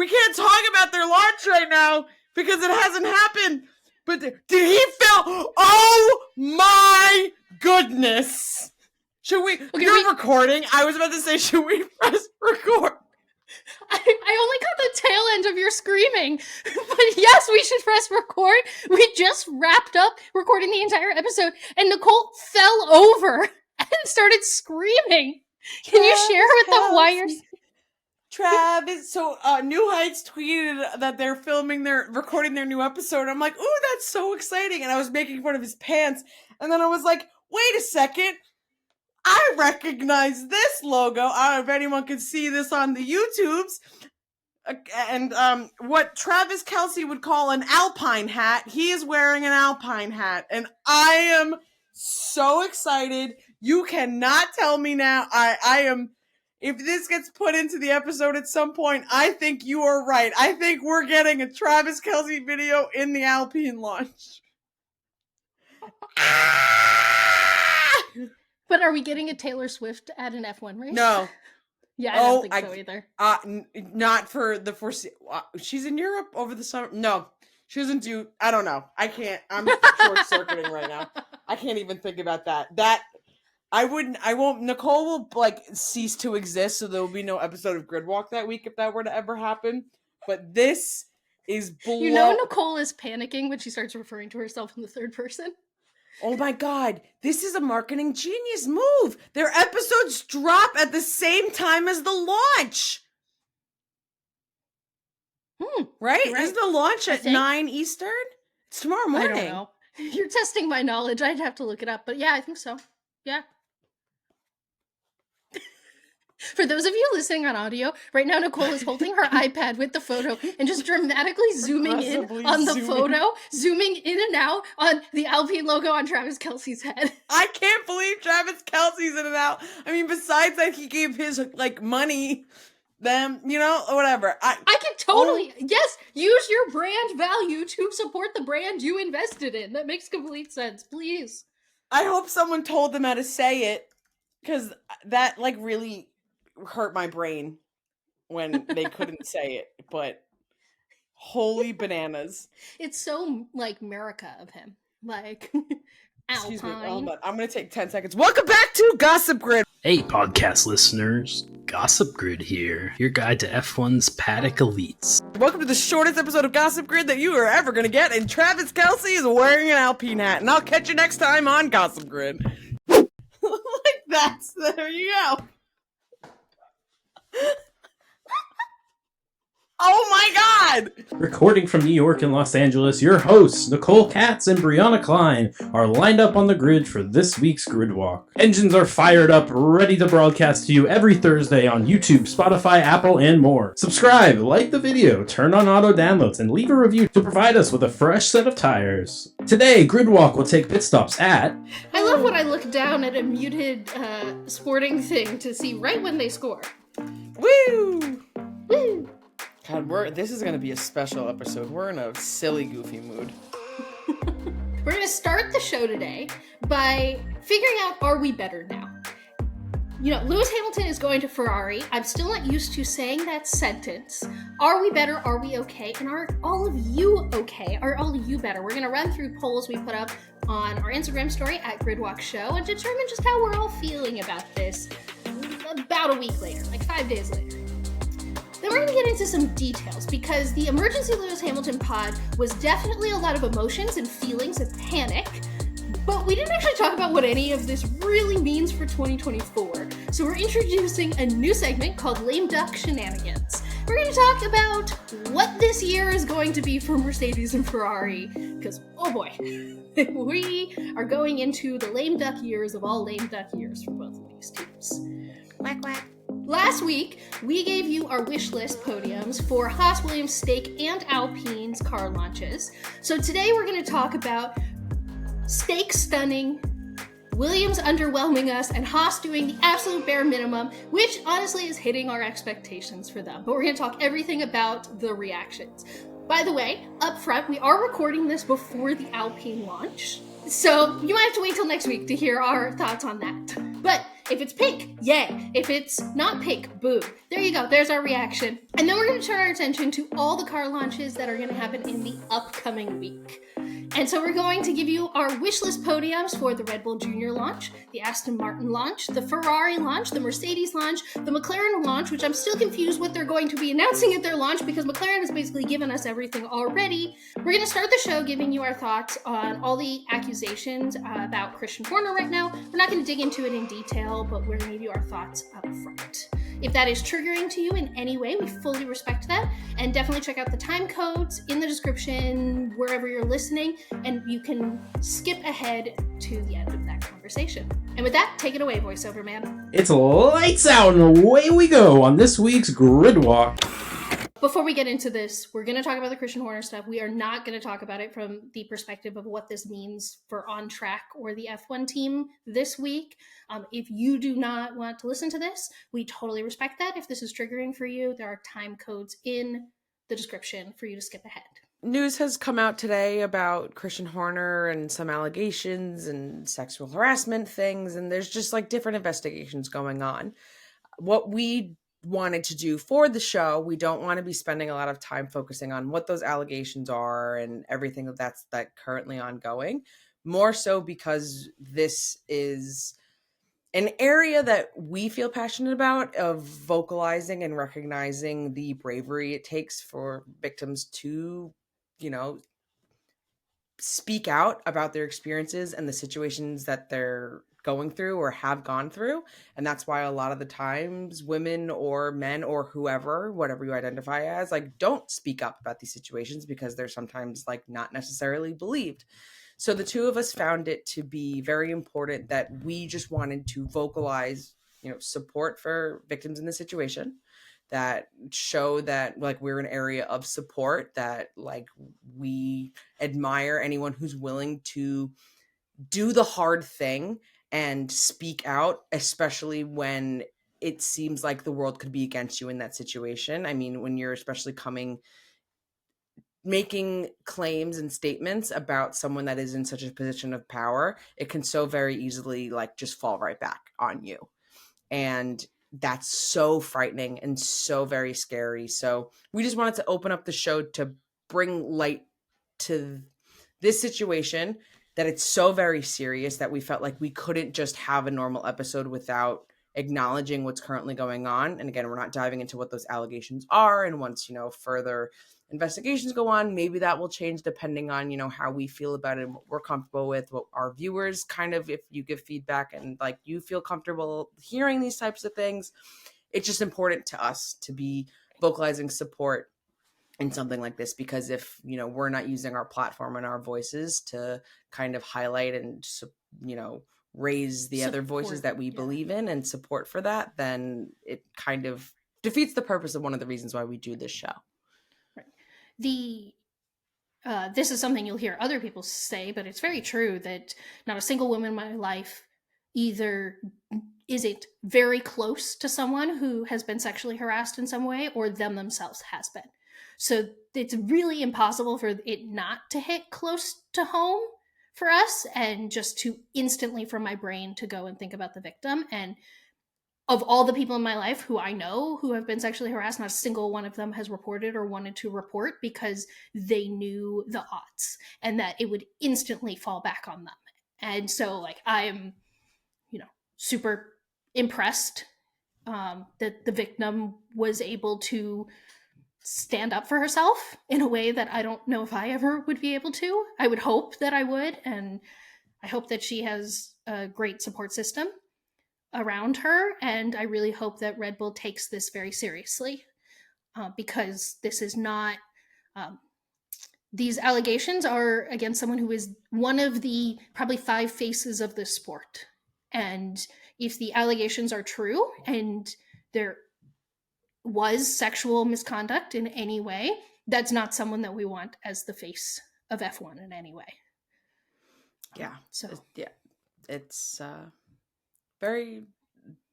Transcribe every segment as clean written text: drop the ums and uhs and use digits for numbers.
we can't talk about their launch right now because it hasn't happened. But did he film? Oh my goodness! Should we? You're recording. I was about to say, should we press record? I only got the tail end of your screaming, but yes, we should press record. We just wrapped up recording the entire episode, and Nicole fell over and started screaming. Can you share with the wires? Travis, so New Heights tweeted that they're recording their new episode. I'm like, ooh, that's so exciting. And I was making fun of his pants. And then I was like, wait a second. I recognize this logo. I don't know if anyone can see this on the YouTubes. And what Travis Kelce would call an Alpine hat. He is wearing an Alpine hat. And I am so excited. You cannot tell me now. I am... If this gets put into the episode at some point, I think you are right. I think we're getting a Travis Kelce video in the Alpine launch. But are we getting a Taylor Swift at an F1 race? No. Yeah, I don't think so either. Not for the foreseeable. She's in Europe over the summer. No, she doesn't do. I don't know. I can't. I'm short circuiting right now. I can't even think about that. I won't. Nicole will cease to exist, so there will be no episode of Gridwalk that week if that were to ever happen. But this is Nicole is panicking when she starts referring to herself in the third person. Oh my god, this is a marketing genius move. Their episodes drop at the same time as the launch. Right? Isn't the launch at 9 Eastern? It's tomorrow morning. I don't know. You're testing my knowledge. I'd have to look it up. But yeah, I think so. Yeah. For those of you listening on audio, right now Nicole is holding her iPad with the photo and just dramatically zooming in on the photo, zooming in and out on the Alpine logo on Travis Kelce's head. I can't believe Travis Kelce's in and out. I mean, besides that he gave his, money, them, whatever. I can totally, yes, use your brand value to support the brand you invested in. That makes complete sense, please. I hope someone told them how to say it, because that, really... hurt my brain when they couldn't say it, but holy bananas. It's so America of him. Alpine. Excuse me, hold on. I'm going to take 10 seconds. Welcome back to Gossip Grid. Hey, podcast listeners. Gossip Grid here, your guide to F1's paddock elites. Welcome to the shortest episode of Gossip Grid that you are ever going to get, and Travis Kelce is wearing an Alpine hat, and I'll catch you next time on Gossip Grid. There you go. Oh my god! Recording from New York and Los Angeles, your hosts, Nicole Katz and Briana Klein, are lined up on the grid for this week's Gridwalk. Engines are fired up, ready to broadcast to you every Thursday on YouTube, Spotify, Apple, and more. Subscribe, like the video, turn on auto downloads, and leave a review to provide us with a fresh set of tires. Today, Gridwalk will take pit stops at... I love when I look down at a muted sporting thing to see right when they score. Woo! Woo! God, this is going to be a special episode. We're in a silly, goofy mood. We're going to start the show today by figuring out, are we better now? Lewis Hamilton is going to Ferrari. I'm still not used to saying that sentence. Are we better? Are we okay? And are all of you okay? Are all of you better? We're going to run through polls we put up on our Instagram story at Gridwalk Show and determine just how we're all feeling about this about a week later, 5 days later. Then we're going to get into some details, because the Emergency Lewis Hamilton pod was definitely a lot of emotions and feelings and panic, but we didn't actually talk about what any of this really means for 2024. So we're introducing a new segment called Lame Duck Shenanigans. We're going to talk about what this year is going to be for Mercedes and Ferrari, because, oh boy, we are going into the lame duck years of all lame duck years for both of these teams. Quack, quack. Last week, we gave you our Wishlist podiums for Haas, Williams, Stake, and Alpine's car launches. So today we're going to talk about Stake stunning, Williams underwhelming us, and Haas doing the absolute bare minimum, which honestly is hitting our expectations for them. But we're going to talk everything about the reactions. By the way, up front, we are recording this before the Alpine launch, so you might have to wait till next week to hear our thoughts on that. But If it's pink, yay. If it's not pink, boo. There you go. There's our reaction. And then we're going to turn our attention to all the car launches that are going to happen in the upcoming week. And so we're going to give you our wishlist podiums for the Red Bull Junior launch, the Aston Martin launch, the Ferrari launch, the Mercedes launch, the McLaren launch, which I'm still confused what they're going to be announcing at their launch because McLaren has basically given us everything already. We're going to start the show giving you our thoughts on all the accusations about Christian Horner right now. We're not going to dig into it in detail, but we're going to give you our thoughts up front. If that is triggering to you in any way, we fully respect that. And definitely check out the time codes in the description, wherever you're listening, and you can skip ahead to the end of that conversation. And with that, take it away, voiceover man. It's lights out and away we go on this week's Grid Walk. Before we get into this, we're going to talk about the Christian Horner stuff. We are not going to talk about it from the perspective of what this means for On Track or the F1 team this week. If you do not want to listen to this, we totally respect that. If this is triggering for you, there are time codes in the description for you to skip ahead. News has come out today about Christian Horner and some allegations and sexual harassment things, and there's just like different investigations going on. What we wanted to do for the show, we don't want to be spending a lot of time focusing on what those allegations are and everything that's currently ongoing, more so because this is an area that we feel passionate about, of vocalizing and recognizing the bravery it takes for victims to, speak out about their experiences and the situations that they're going through or have gone through. And that's why a lot of the times women or men or whoever, whatever you identify as, like, don't speak up about these situations because they're sometimes like not necessarily believed. So the two of us found it to be very important that we just wanted to vocalize, support for victims in this situation, that show that like we're an area of support, that like we admire anyone who's willing to do the hard thing and speak out, especially when it seems like the world could be against you in that situation. I mean, when you're especially making claims and statements about someone that is in such a position of power, it can so very easily like just fall right back on you. And that's so frightening and so very scary. So we just wanted to open up the show to bring light to this situation, that it's so very serious that we felt like we couldn't just have a normal episode without acknowledging what's currently going on. And again, we're not diving into what those allegations are. And once, further investigations go on, maybe that will change depending on, how we feel about it and what we're comfortable with, what our viewers kind of, if you give feedback and like you feel comfortable hearing these types of things, it's just important to us to be vocalizing support in something like this, because if we're not using our platform and our voices to kind of highlight and raise the other voices that we believe in and support for that, then it kind of defeats the purpose of one of the reasons why we do this show. Right. This is something you'll hear other people say, but it's very true that not a single woman in my life either isn't very close to someone who has been sexually harassed in some way, or them themselves has been. So it's really impossible for it not to hit close to home for us, and just to instantly from my brain to go and think about the victim. And of all the people in my life who I know who have been sexually harassed, not a single one of them has reported or wanted to report because they knew the odds and that it would instantly fall back on them. And so like I am, super impressed that the victim was able to stand up for herself in a way that I don't know if I ever would be able to. I would hope that I would, and I hope that she has a great support system around her, and I really hope that Red Bull takes this very seriously, because this is not these allegations are against someone who is one of the probably 5 faces of this sport. And if the allegations are true and there was sexual misconduct in any way, that's not someone that we want as the face of F1 in any way. Yeah. It's very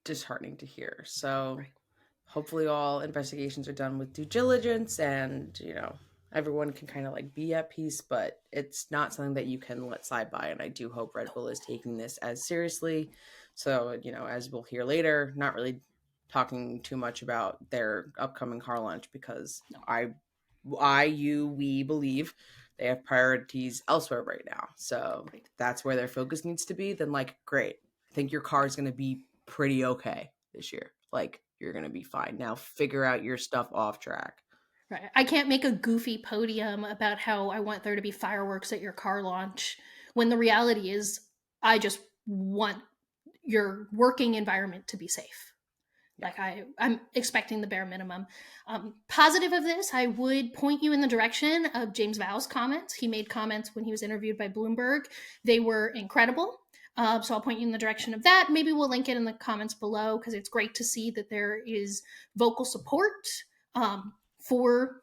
disheartening to hear. So right. Hopefully all investigations are done with due diligence and, everyone can kind of like be at peace, but it's not something that you can let slide by. And I do hope Red Bull is taking this as seriously So, as we'll hear later, not really talking too much about their upcoming car launch because we believe they have priorities elsewhere right now. So if that's where their focus needs to be, then great. I think your car is going to be pretty okay this year. You're going to be fine. Now figure out your stuff off track. Right. I can't make a goofy podium about how I want there to be fireworks at your car launch when the reality is I just want your working environment to be safe. Yeah. I'm expecting the bare minimum. Positive of this, I would point you in the direction of James Vow's comments. He made comments when he was interviewed by Bloomberg. They were incredible. So I'll point you in the direction of that. Maybe we'll link it in the comments below because it's great to see that there is vocal support for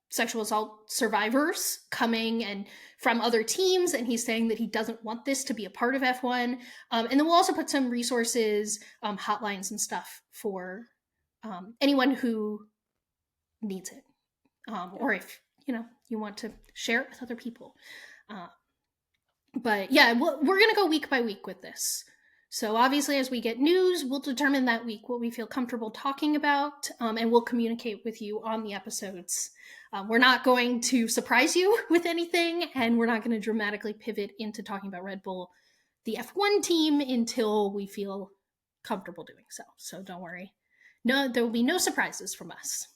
sexual assault survivors coming and from other teams, and he's saying that he doesn't want this to be a part of F1. And then we'll also put some resources, hotlines and stuff for anyone who needs it, or if you want to share it with other people. But yeah, we're gonna go week by week with this. So obviously, as we get news, we'll determine that week what we feel comfortable talking about, and we'll communicate with you on the episodes. We're not going to surprise you with anything, and we're not going to dramatically pivot into talking about Red Bull, the F1 team, until we feel comfortable doing so. So don't worry. No, there will be no surprises from us.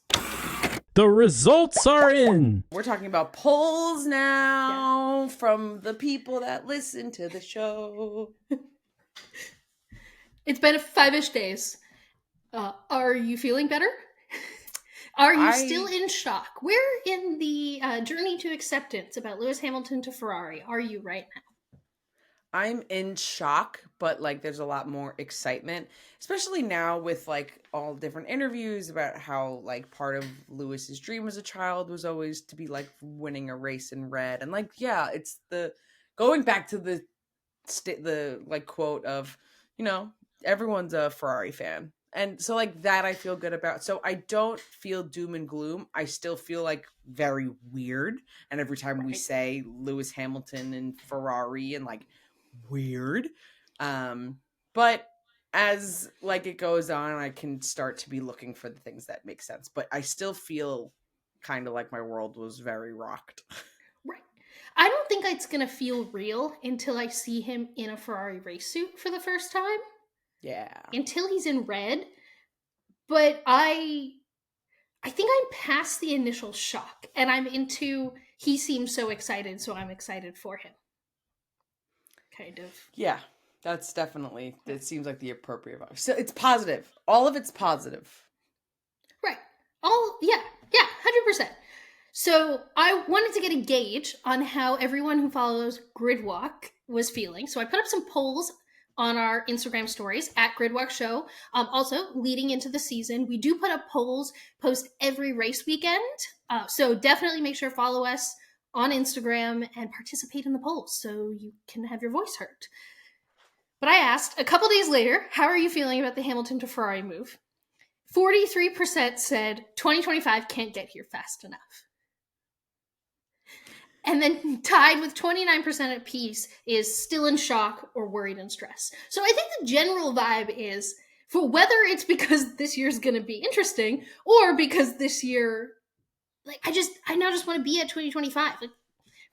The results are in. We're talking about polls now from the people that listen to the show. It's been 5-ish days. Are you feeling better? Are you still in shock? Where in the journey to acceptance about Lewis Hamilton to Ferrari are you right now? I'm in shock, but there's a lot more excitement, especially now with all different interviews about how part of Lewis's dream as a child was always to be winning a race in red, and it's the going back to the quote of everyone's a Ferrari fan, and so that I feel good about. So I don't feel doom and gloom. I still feel very weird, and every time we say Lewis Hamilton and Ferrari and weird, but as it goes on, I can start to be looking for the things that make sense, but I still feel kind of my world was very rocked. Right. I don't think it's gonna feel real until I see him in a Ferrari race suit for the first time. Yeah. Until he's in red. But I think I'm past the initial shock, and I'm into he seems so excited, so I'm excited for him. Kind of. Yeah, that's definitely, it seems like the appropriate vibe. So it's positive. All of it's positive. Right. 100%. So I wanted to get a gauge on how everyone who follows Gridwalk was feeling. So I put up some polls on our Instagram stories at Gridwalk Show. Also, leading into the season, we do put up polls post every race weekend. So definitely make sure to follow us on Instagram and participate in the polls so you can have your voice heard. But I asked a couple days later, how are you feeling about the Hamilton to Ferrari move? 43% said 2025 can't get here fast enough. And then tied with 29% at peace is still in shock or worried and stressed. So I think the general vibe is, for whether it's because this year's going to be interesting or because this year, I now just want to be at 2025.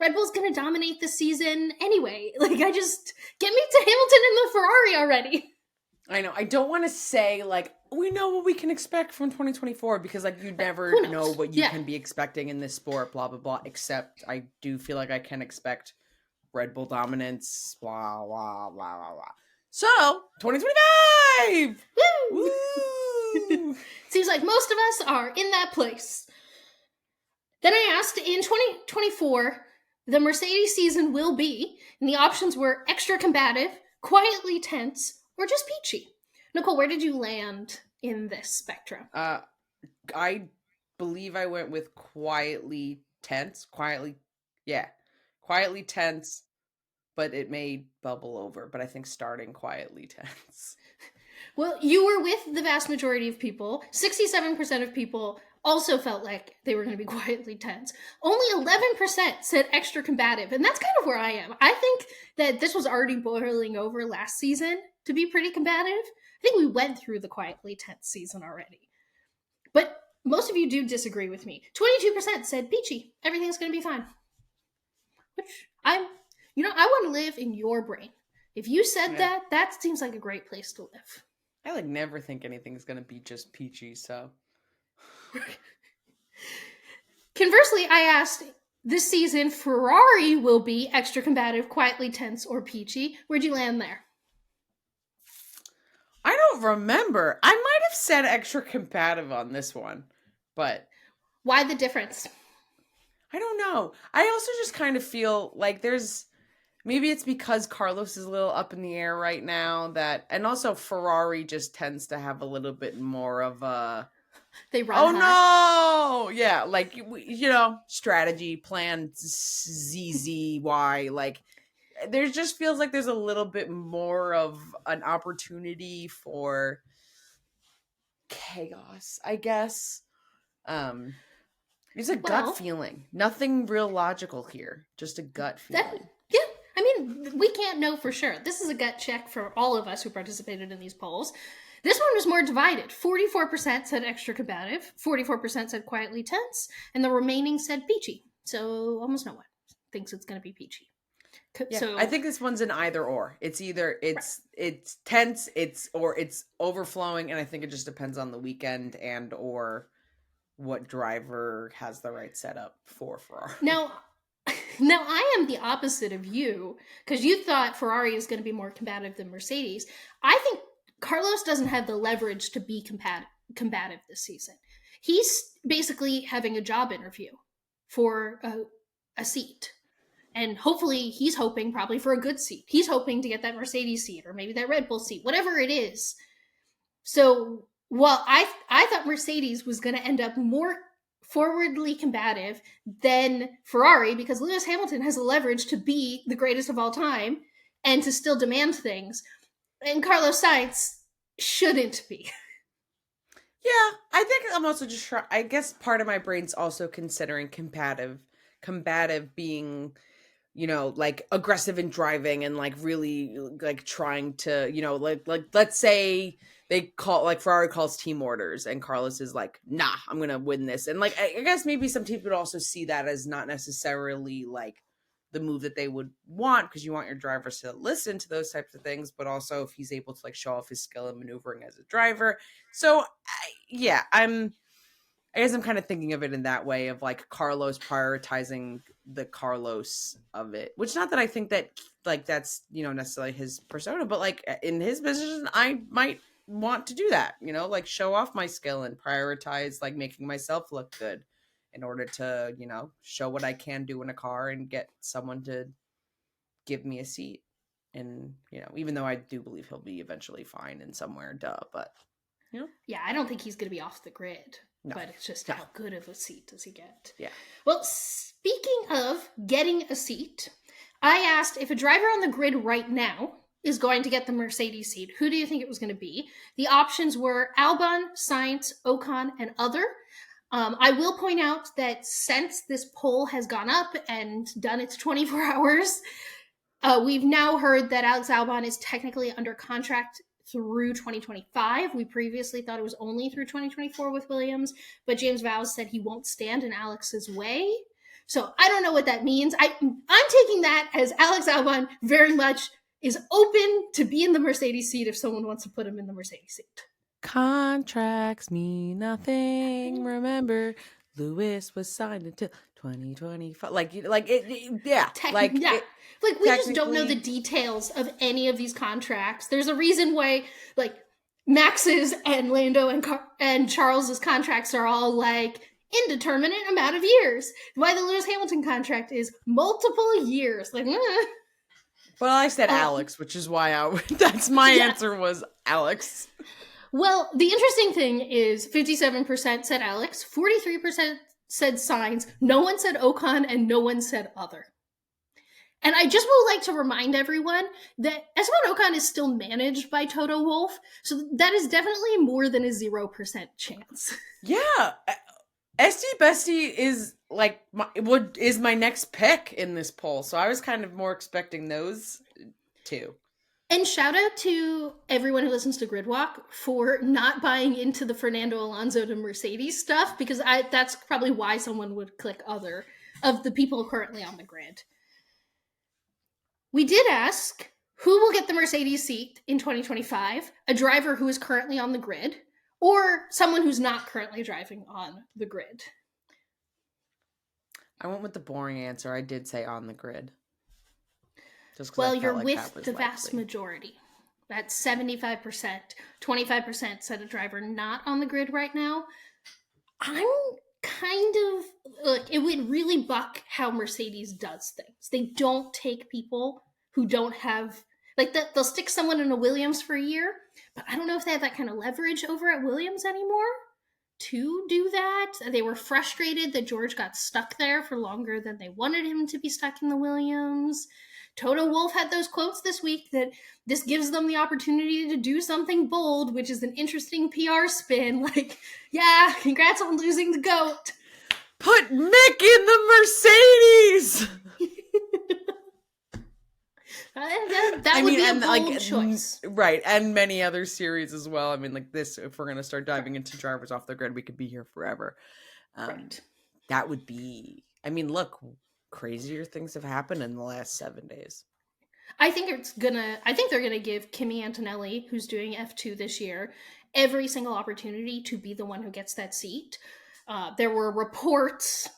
Red Bull's going to dominate the season anyway. Get me to Hamilton in the Ferrari already. I know. I don't want to say, we know what we can expect from 2024 because, you never know what you can be expecting in this sport, blah, blah, blah, except I do feel like I can expect Red Bull dominance, blah, blah, blah, blah, blah. So, 2025! Woo! Woo! Seems like most of us are in that place. Then I asked, in 2024, the Mercedes season will be, and the options were extra combative, quietly tense, or just peachy. Nicole, where did you land in this spectrum? I believe I went with quietly tense. Quietly tense, but it may bubble over. But I think starting quietly tense. Well, you were with the vast majority of people. 67% of people also felt like they were going to be quietly tense. Only 11% said extra combative, and that's kind of where I am. I think that this was already boiling over last season to be pretty combative. I think we went through the quietly tense season already. But most of you do disagree with me. 22% said peachy. Everything's going to be fine. Which I want to live in your brain. If you said that seems like a great place to live. I never think anything's gonna be just peachy, so. Conversely, I asked this season Ferrari will be extra combative, quietly tense, or peachy. Where'd you land there? I don't remember. I might have said extra combative on this one, but why the difference? I don't know. I also just kind of feel like maybe it's because Carlos is a little up in the air right now and also Ferrari just tends to have a little bit more of a they run no! Yeah, strategy, plan, ZZY, there just feels like there's a little bit more of an opportunity for chaos, I guess. It's a gut feeling. Nothing real logical here. Just a gut feeling. I mean, we can't know for sure. This is a gut check for all of us who participated in these polls. This one was more divided. 44% said extra combative, 44% said quietly tense, and the remaining said peachy. So almost no one thinks it's going to be peachy. Yeah, so I think this one's an either or. It's either it's tense, it's overflowing, and I think it just depends on the weekend and or what driver has the right setup for Ferrari. Now I am the opposite of you, because you thought Ferrari is going to be more combative than Mercedes. I think Carlos doesn't have the leverage to be combative this season. He's basically having a job interview for a seat. And hopefully he's hoping probably for a good seat. He's hoping to get that Mercedes seat or maybe that Red Bull seat, whatever it is. So while I thought Mercedes was going to end up more forwardly combative than Ferrari, because Lewis Hamilton has the leverage to be the greatest of all time and to still demand things, and Carlos Sainz shouldn't be. Yeah, I think I'm also just I guess part of my brain's also considering combative being, aggressive in driving and really trying to, let's say they call Ferrari calls team orders and Carlos is like, nah, I'm gonna win this. And I guess maybe some teams would also see that as not necessarily the move that they would want, because you want your drivers to listen to those types of things, but also if he's able to show off his skill in maneuvering as a driver. So I guess I'm kind of thinking of it in that way of Carlos prioritizing the Carlos of it, which not that I think that that's, necessarily his persona, but in his position, I might want to do that, show off my skill and prioritize making myself look good in order to, show what I can do in a car and get someone to give me a seat. And, even though I do believe he'll be eventually fine in somewhere, but, Yeah, I don't think he's going to be off the grid. No. But it's just how good of a seat does he get? Yeah. Well, speaking of getting a seat, I asked if a driver on the grid right now is going to get the Mercedes seat, who do you think it was going to be? The options were Albon, Sainz, Ocon, and other. I will point out that since this poll has gone up and done its 24 hours, we've now heard that Alex Albon is technically under contract through 2025. We previously thought it was only through 2024 with Williams, but James Vowles said he won't stand in Alex's way. So I don't know what that means. I'm taking that as Alex Albon very much is open to be in the Mercedes seat if someone wants to put him in the Mercedes seat. Contracts mean nothing. Remember, Lewis was signed until 2025. We just don't know the details of any of these contracts. There's a reason why, Max's and Lando and Charles's contracts are all indeterminate amount of years. Why the Lewis Hamilton contract is multiple years. Well, I said Alex, which is why that's my answer was Alex. Well, the interesting thing is 57% said Alex, 43% said Sainz, no one said Ocon, and no one said other. And I just would like to remind everyone that Esteban Ocon is still managed by Toto Wolff, so that is definitely more than a 0% chance. Yeah. SD Bestie is like is my next pick in this poll, so I was kind of more expecting those two. And shout out to everyone who listens to Gridwalk for not buying into the Fernando Alonso to Mercedes stuff, because that's probably why someone would click other of the people currently on the grid. We did ask who will get the Mercedes seat in 2025, a driver who is currently on the grid, or someone who's not currently driving on the grid. I went with the boring answer. I did say on the grid. Well, you're with the vast majority. That's 75%. 25% said a driver not on the grid right now. I'm kind of... Look, it would really buck how Mercedes does things. They don't take people who don't have... Like, they'll stick someone in a Williams for a year, but I don't know if they have that kind of leverage over at Williams anymore to do that. They were frustrated that George got stuck there for longer than they wanted him to be stuck in the Williams. Toto Wolff had those quotes this week that this gives them the opportunity to do something bold, which is an interesting PR spin. Like, yeah, congrats on losing the GOAT. Put Mick in the Mercedes! that would be a bold choice. Right, and many other series as well. I mean, like this, if we're going to start diving into drivers off the grid, we could be here forever. Right. That would be, I mean, look, crazier things have happened in the last 7 days. I think they're gonna give Kimi Antonelli, who's doing F2 this year, every single opportunity to be the one who gets that seat. There were reports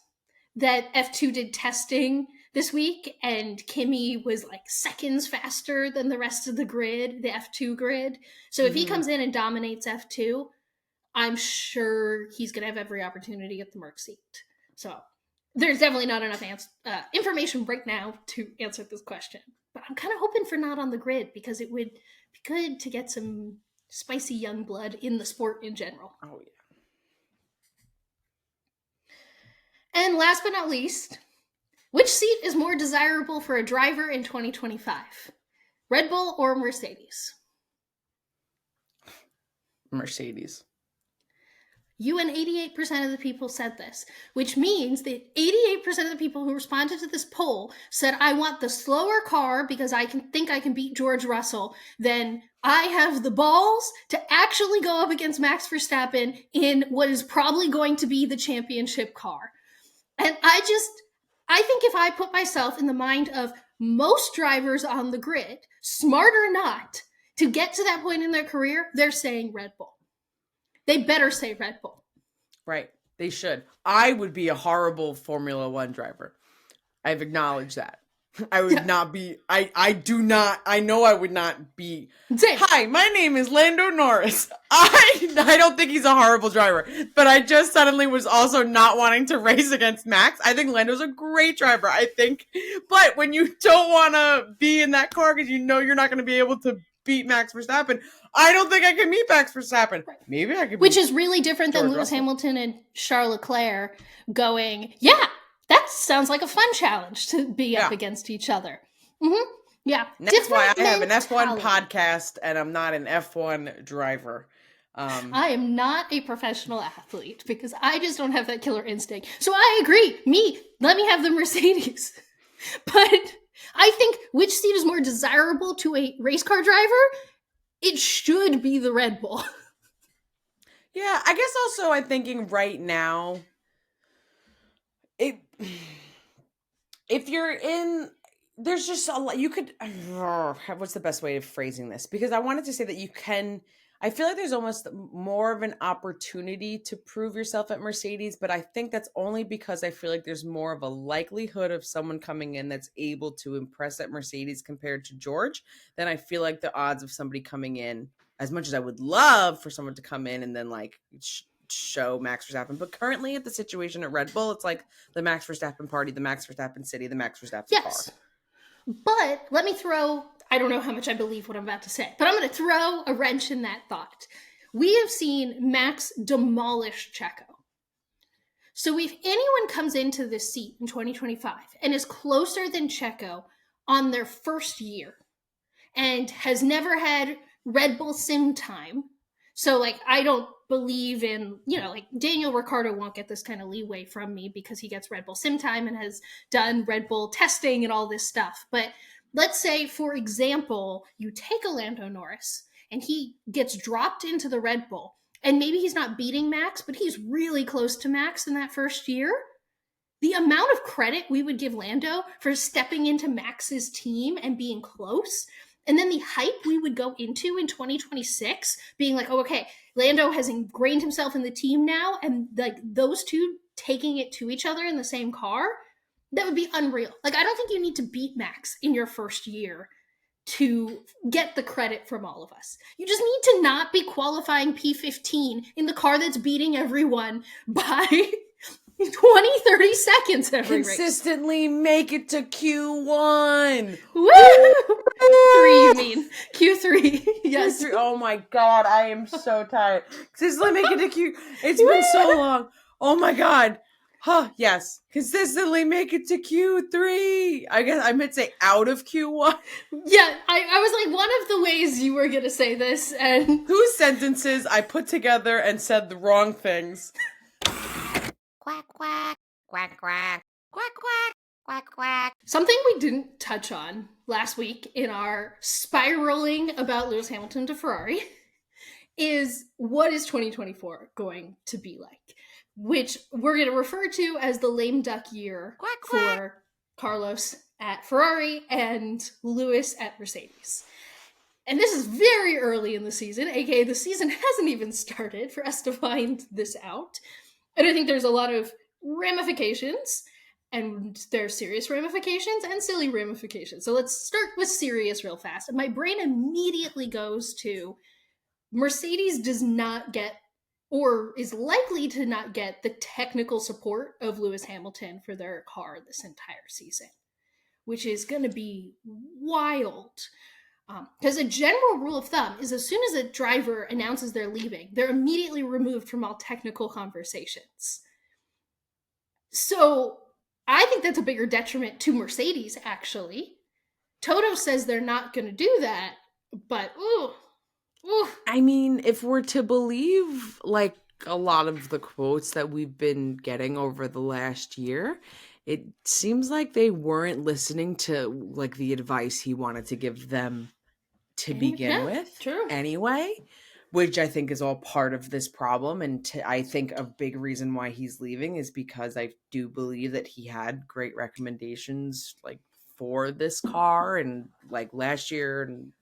that F2 did testing this week, and Kimi was like seconds faster than the rest of the grid, the F2 grid. So if he comes in and dominates F2, I'm sure he's gonna have every opportunity at the Merc seat. So there's definitely not enough information right now to answer this question. But I'm kind of hoping for not on the grid, because it would be good to get some spicy young blood in the sport in general. Oh, yeah. And last but not least, which seat is more desirable for a driver in 2025? Red Bull or Mercedes? Mercedes. You and 88% of the people said this, which means that 88% of the people who responded to this poll said, I want the slower car because I think I can beat George Russell. Then I have the balls to actually go up against Max Verstappen in what is probably going to be the championship car. And I think if I put myself in the mind of most drivers on the grid, smart or not, to get to that point in their career, they're saying Red Bull. They better say Red Bull. Right. They should. I would be a horrible Formula One driver. I've acknowledged that. I would not be, I know I would not be. Same. Hi, my name is Lando Norris. I don't think he's a horrible driver, but I just suddenly was also not wanting to race against Max. I think Lando's a great driver, I think. But when you don't want to be in that car because you know you're not going to be able to beat Max Verstappen, I don't think I can meet Max Verstappen. Maybe I could. Which is really different than Lewis Hamilton and Charles Leclerc going, yeah, that sounds like a fun challenge to be up against each other. Mm-hmm. Yeah. That's why I have an F1 podcast and I'm not an F1 driver. I am not a professional athlete because I just don't have that killer instinct. So I agree. Let me have the Mercedes. But I think which seat is more desirable to a race car driver? It should be the Red Bull. Yeah, I guess also I'm thinking right now, if you're in, there's just a lot, you could, what's the best way of phrasing this? Because I wanted to say that you can, I feel like there's almost more of an opportunity to prove yourself at Mercedes, but I think that's only because I feel like there's more of a likelihood of someone coming in that's able to impress at Mercedes compared to George. Then I feel like the odds of somebody coming in, as much as I would love for someone to come in and then like show Max Verstappen, but currently at the situation at Red Bull, it's like the Max Verstappen party, the Max Verstappen city, the Max Verstappen car. But let me throw, I don't know how much I believe what I'm about to say, but I'm going to throw a wrench in that thought. We have seen Max demolish Checo. So if anyone comes into this seat in 2025 and is closer than Checo on their first year and has never had Red Bull sim time, so like I don't believe in, you know, like Daniel Ricciardo won't get this kind of leeway from me because he gets Red Bull sim time and has done Red Bull testing and all this stuff. But let's say, for example, you take a Lando Norris and he gets dropped into the Red Bull, and maybe he's not beating Max, but he's really close to Max in that first year. The amount of credit we would give Lando for stepping into Max's team and being close, and then the hype we would go into in 2026, being like, oh, okay, Lando has ingrained himself in the team now, and like those two taking it to each other in the same car, that would be unreal. Like, I don't think you need to beat Max in your first year to get the credit from all of us. You just need to not be qualifying P15 in the car that's beating everyone by 20, 30 seconds every race. Consistently make it to Q1. Woo! 3, you mean. Q3. Yes. Q3. Oh my god, I am so tired. Consistently make it to Q. It's been so long. Oh my god. Huh, yes. Consistently make it to Q3. I guess I meant to say out of Q1. Yeah, I was like, one of the ways you were going to say this, and... Whose sentences I put together and said the wrong things. Quack, quack, quack, quack, quack, quack, quack, quack. Something we didn't touch on last week in our spiraling about Lewis Hamilton to Ferrari is, what is 2024 going to be like? Which we're going to refer to as the lame duck year Quack, quack. for Carlos at Ferrari and Lewis at Mercedes. And this is very early in the season, aka the season hasn't even started for us to find this out. And I think there's a lot of ramifications, and there's serious ramifications and silly ramifications. So let's start with serious real fast. And my brain immediately goes to Mercedes does not get, or is likely to not get, the technical support of Lewis Hamilton for their car this entire season, which is going to be wild. Because a general rule of thumb is as soon as a driver announces they're leaving, they're immediately removed from all technical conversations. So I think that's a bigger detriment to Mercedes, actually. Toto says they're not going to do that, but ooh. I mean, if we're to believe like a lot of the quotes that we've been getting over the last year, it seems like they weren't listening to like the advice he wanted to give them to begin with. True. Anyway, which I think is all part of this problem. And I think a big reason why he's leaving is because I do believe that he had great recommendations like for this car and like last year and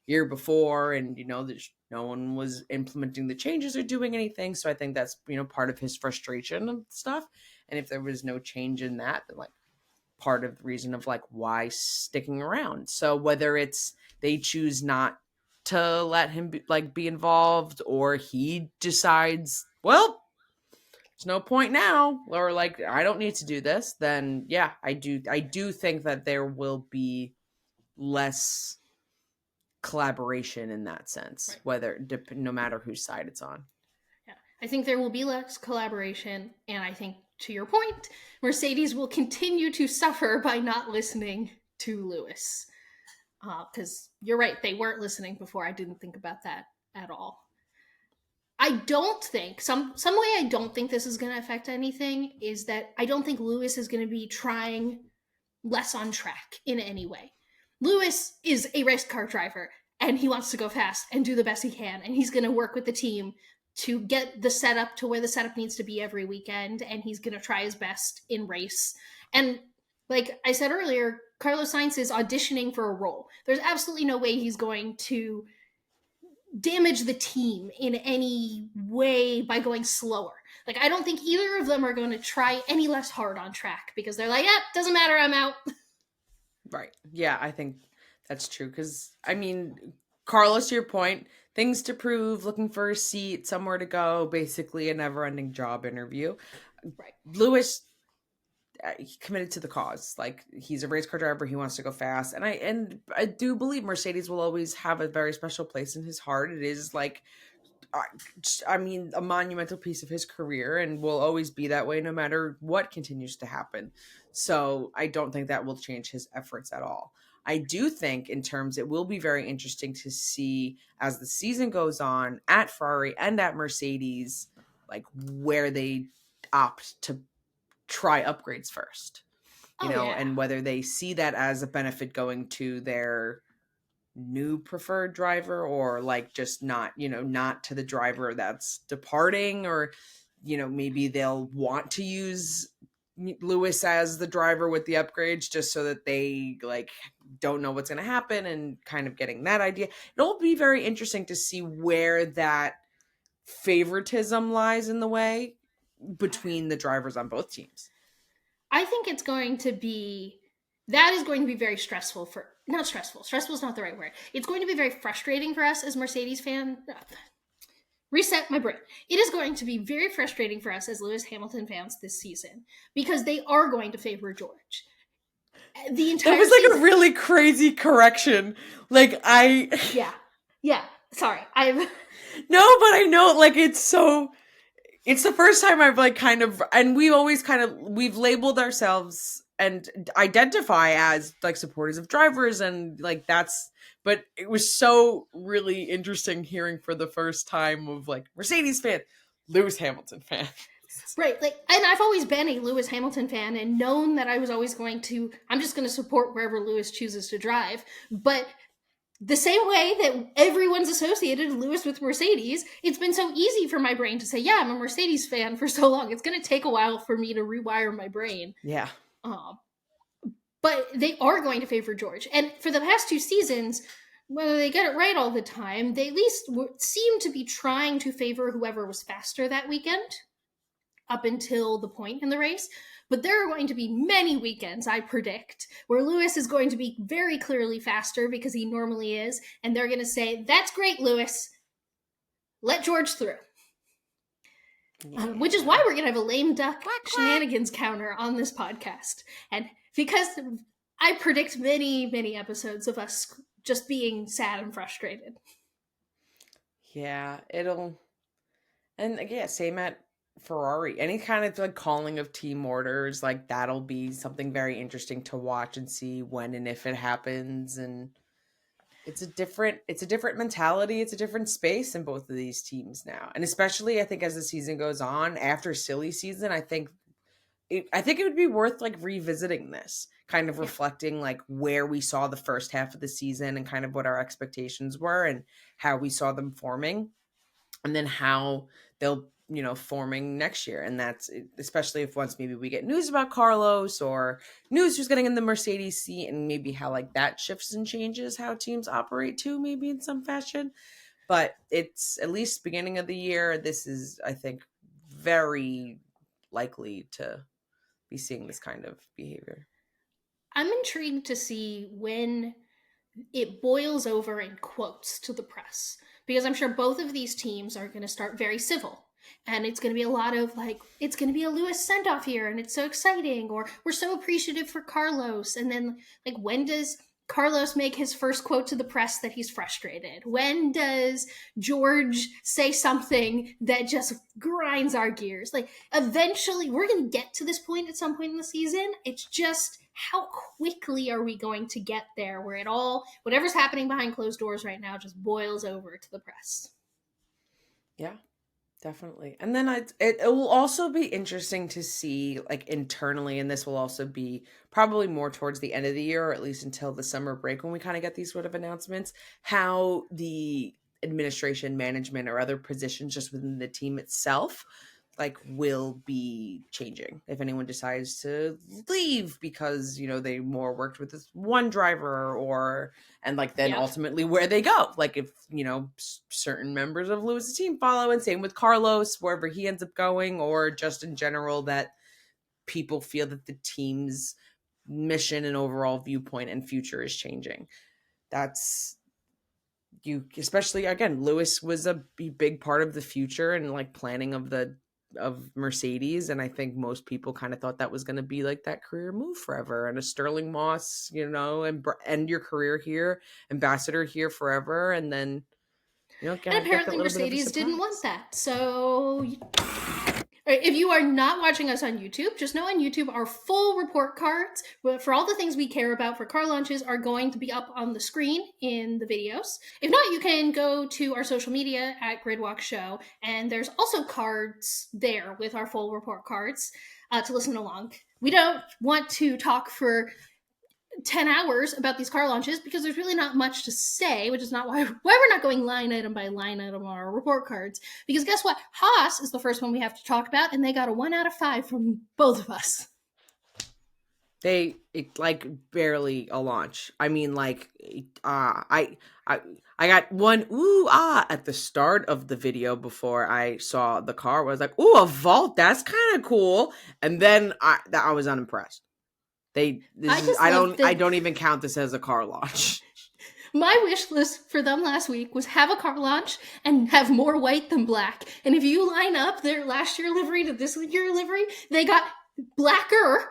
year before, and you know, there's no one was implementing the changes or doing anything. So I think that's, you know, part of his frustration and stuff. And if there was no change in that, then like part of the reason of like why sticking around. So whether it's they choose not to let him be involved, or he decides, well, there's no point now, or like I don't need to do this, then yeah, I do think that there will be less collaboration in that sense, right? Whether no matter whose side it's on. Yeah, I think there will be less collaboration, and I think, to your point, Mercedes will continue to suffer by not listening to Lewis. Because you're right, they weren't listening before. I didn't think about that at all. I don't think, some way I don't think this is going to affect anything is that I don't think Lewis is going to be trying less on track in any way. Lewis is a race car driver, and he wants to go fast and do the best he can, and he's going to work with the team to get the setup to where the setup needs to be every weekend, and he's going to try his best in race. And like I said earlier, Carlos Sainz is auditioning for a role. There's absolutely no way he's going to damage the team in any way by going slower. Like, I don't think either of them are going to try any less hard on track because they're like, doesn't matter, I'm out. Right. Yeah, I think that's true. Because, I mean, Carlos, to your point, things to prove, looking for a seat, somewhere to go, basically a never-ending job interview. Right. Lewis, he committed to the cause. Like, he's a race car driver. He wants to go fast. And I do believe Mercedes will always have a very special place in his heart. It is like, I mean, a monumental piece of his career, and will always be that way no matter what continues to happen. So I don't think that will change his efforts at all. I do think in terms, it will be very interesting to see as the season goes on at Ferrari and at Mercedes, like where they opt to try upgrades first, and whether they see that as a benefit going to their new preferred driver, or like just not to the driver that's departing, or maybe they'll want to use Lewis as the driver with the upgrades just so that they like don't know what's going to happen, and kind of getting that idea. It'll be very interesting to see where that favoritism lies in the way between the drivers on both teams. I think it's going to be, that is going to be very stressful for, not stressful. Stressful is not the right word. It's going to be very frustrating for us as Mercedes fans. Reset my brain. It is going to be very frustrating for us as Lewis Hamilton fans this season because they are going to favor George. The entire That was like a really crazy correction. Like Yeah. Sorry. No, but I know, like, it's the first time I've like kind of, and we've labeled ourselves and identify as like supporters of drivers, and like but it was so really interesting hearing for the first time of like Mercedes fan, Lewis Hamilton fan. Right, like, and I've always been a Lewis Hamilton fan and known that I was always I'm just going to support wherever Lewis chooses to drive, but the same way that everyone's associated Lewis with Mercedes, it's been so easy for my brain to say, yeah, I'm a Mercedes fan for so long. It's going to take a while for me to rewire my brain. Yeah. But they are going to favor George. And for the past 2 seasons, whether they get it right all the time, they at least seem to be trying to favor whoever was faster that weekend up until the point in the race. But there are going to be many weekends, I predict, where Lewis is going to be very clearly faster because he normally is. And they're going to say, that's great, Lewis. Let George through. Yeah. Which is why we're going to have a lame duck shenanigans counter on this podcast. And because I predict many, many episodes of us just being sad and frustrated. Yeah, same at Ferrari. Any kind of like calling of team orders, like that'll be something very interesting to watch and see when and if it happens. And it's a different mentality. It's a different space in both of these teams now. And especially I think as the season goes on, after silly season, I think it would be worth like revisiting this, kind of reflecting like where we saw the first half of the season and kind of what our expectations were and how we saw them forming, and then how they'll forming next year. And that's especially if once maybe we get news about Carlos or news who's getting in the Mercedes seat, and maybe how like that shifts and changes how teams operate too, maybe in some fashion. But it's at least beginning of the year. This is, I think, very likely to be seeing this kind of behavior. I'm intrigued to see when it boils over in quotes to the press, because I'm sure both of these teams are going to start very civil. And it's going to be a lot of like, it's going to be a Lewis send-off here, and it's so exciting, or we're so appreciative for Carlos. And then like, when does Carlos make his first quote to the press that he's frustrated? When does George say something that just grinds our gears? Like, eventually we're going to get to this point at some point in the season. It's just how quickly are we going to get there where it all, whatever's happening behind closed doors right now, just boils over to the press. Yeah. Definitely. And then it will also be interesting to see like internally, and this will also be probably more towards the end of the year, or at least until the summer break when we kind of get these sort of announcements, how the administration, management, or other positions just within the team itself like will be changing. If anyone decides to leave because, they more worked with this one driver, and like then ultimately where they go. Like if, certain members of Lewis's team follow, and same with Carlos, wherever he ends up going, or just in general that people feel that the team's mission and overall viewpoint and future is changing. That's especially again, Lewis was a big part of the future and like planning of Mercedes, and I think most people kind of thought that was going to be like that career move forever, and a Sterling Moss, and end your career here, ambassador here forever, and then and apparently Mercedes didn't want that, so If you are not watching us on YouTube, just know on YouTube our full report cards for all the things we care about for car launches are going to be up on the screen in the videos. If not, you can go to our social media at Gridwalk Show, and there's also cards there with our full report cards to listen along. We don't want to talk for 10 hours about these car launches because there's really not much to say, which is not why we're not going line item by line item on our report cards. Because guess what? Haas is the first one we have to talk about, and they got a 1 out of 5 from both of us. Like barely a launch. I mean, like, I got one at the start of the video before I saw the car. I was like, ooh, a vault, that's kind of cool. And then I was unimpressed. I don't even count this as a car launch. My wish list for them last week was have a car launch and have more white than black. And if you line up their last year livery to this year livery, they got blacker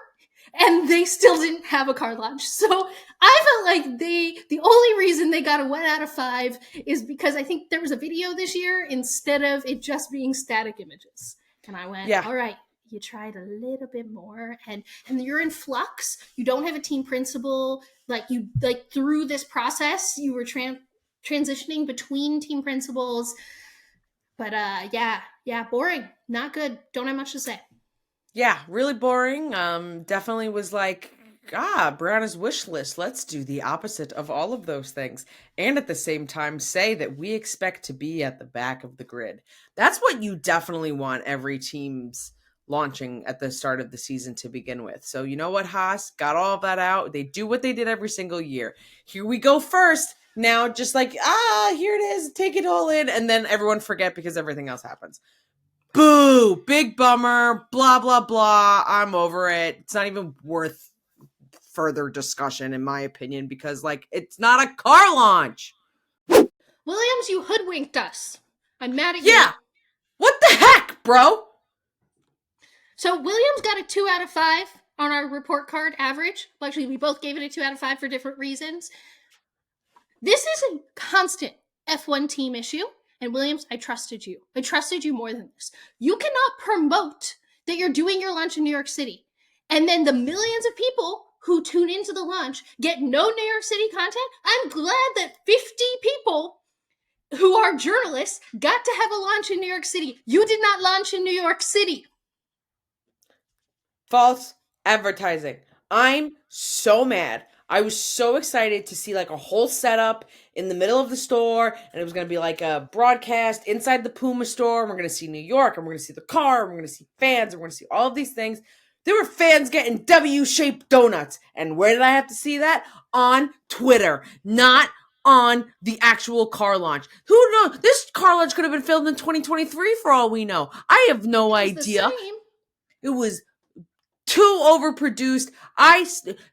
and they still didn't have a car launch. So I felt like the only reason they got a 1 out of 5 is because I think there was a video this year instead of it just being static images. And I went, all right. You tried a little bit more and you're in flux. You don't have a team principal. Through this process, you were transitioning between team principals. But boring. Not good. Don't have much to say. Yeah, really boring. Definitely was like, Brianna's wish list. Let's do the opposite of all of those things. And at the same time, say that we expect to be at the back of the grid. That's what you definitely want every team's launching at the start of the season to begin with. So you know what, Haas? Got all of that out. They do what they did every single year. Here we go first. Now just like, here it is. Take it all in. And then everyone forget because everything else happens. Boo! Big bummer. Blah, blah, blah. I'm over it. It's not even worth further discussion, in my opinion, because like it's not a car launch. Williams, you hoodwinked us. I'm mad at you. Yeah. What the heck, bro? So Williams got a 2 out of 5 on our report card average. Well, actually, we both gave it a 2 out of 5 for different reasons. This is a constant F1 team issue. And Williams, I trusted you. I trusted you more than this. You cannot promote that you're doing your launch in New York City. And then the millions of people who tune into the launch get no New York City content. I'm glad that 50 people who are journalists got to have a launch in New York City. You did not launch in New York City. False advertising. I'm so mad. I was so excited to see like a whole setup in the middle of the store, and it was going to be like a broadcast inside the Puma store, and we're going to see New York, and we're going to see the car, and we're going to see fans, and we're going to see all of these things. There were fans getting W-shaped donuts. And where did I have to see that? On Twitter, not on the actual car launch. Who knows? This car launch could have been filmed in 2023 for all we know. I have no idea. It was too overproduced.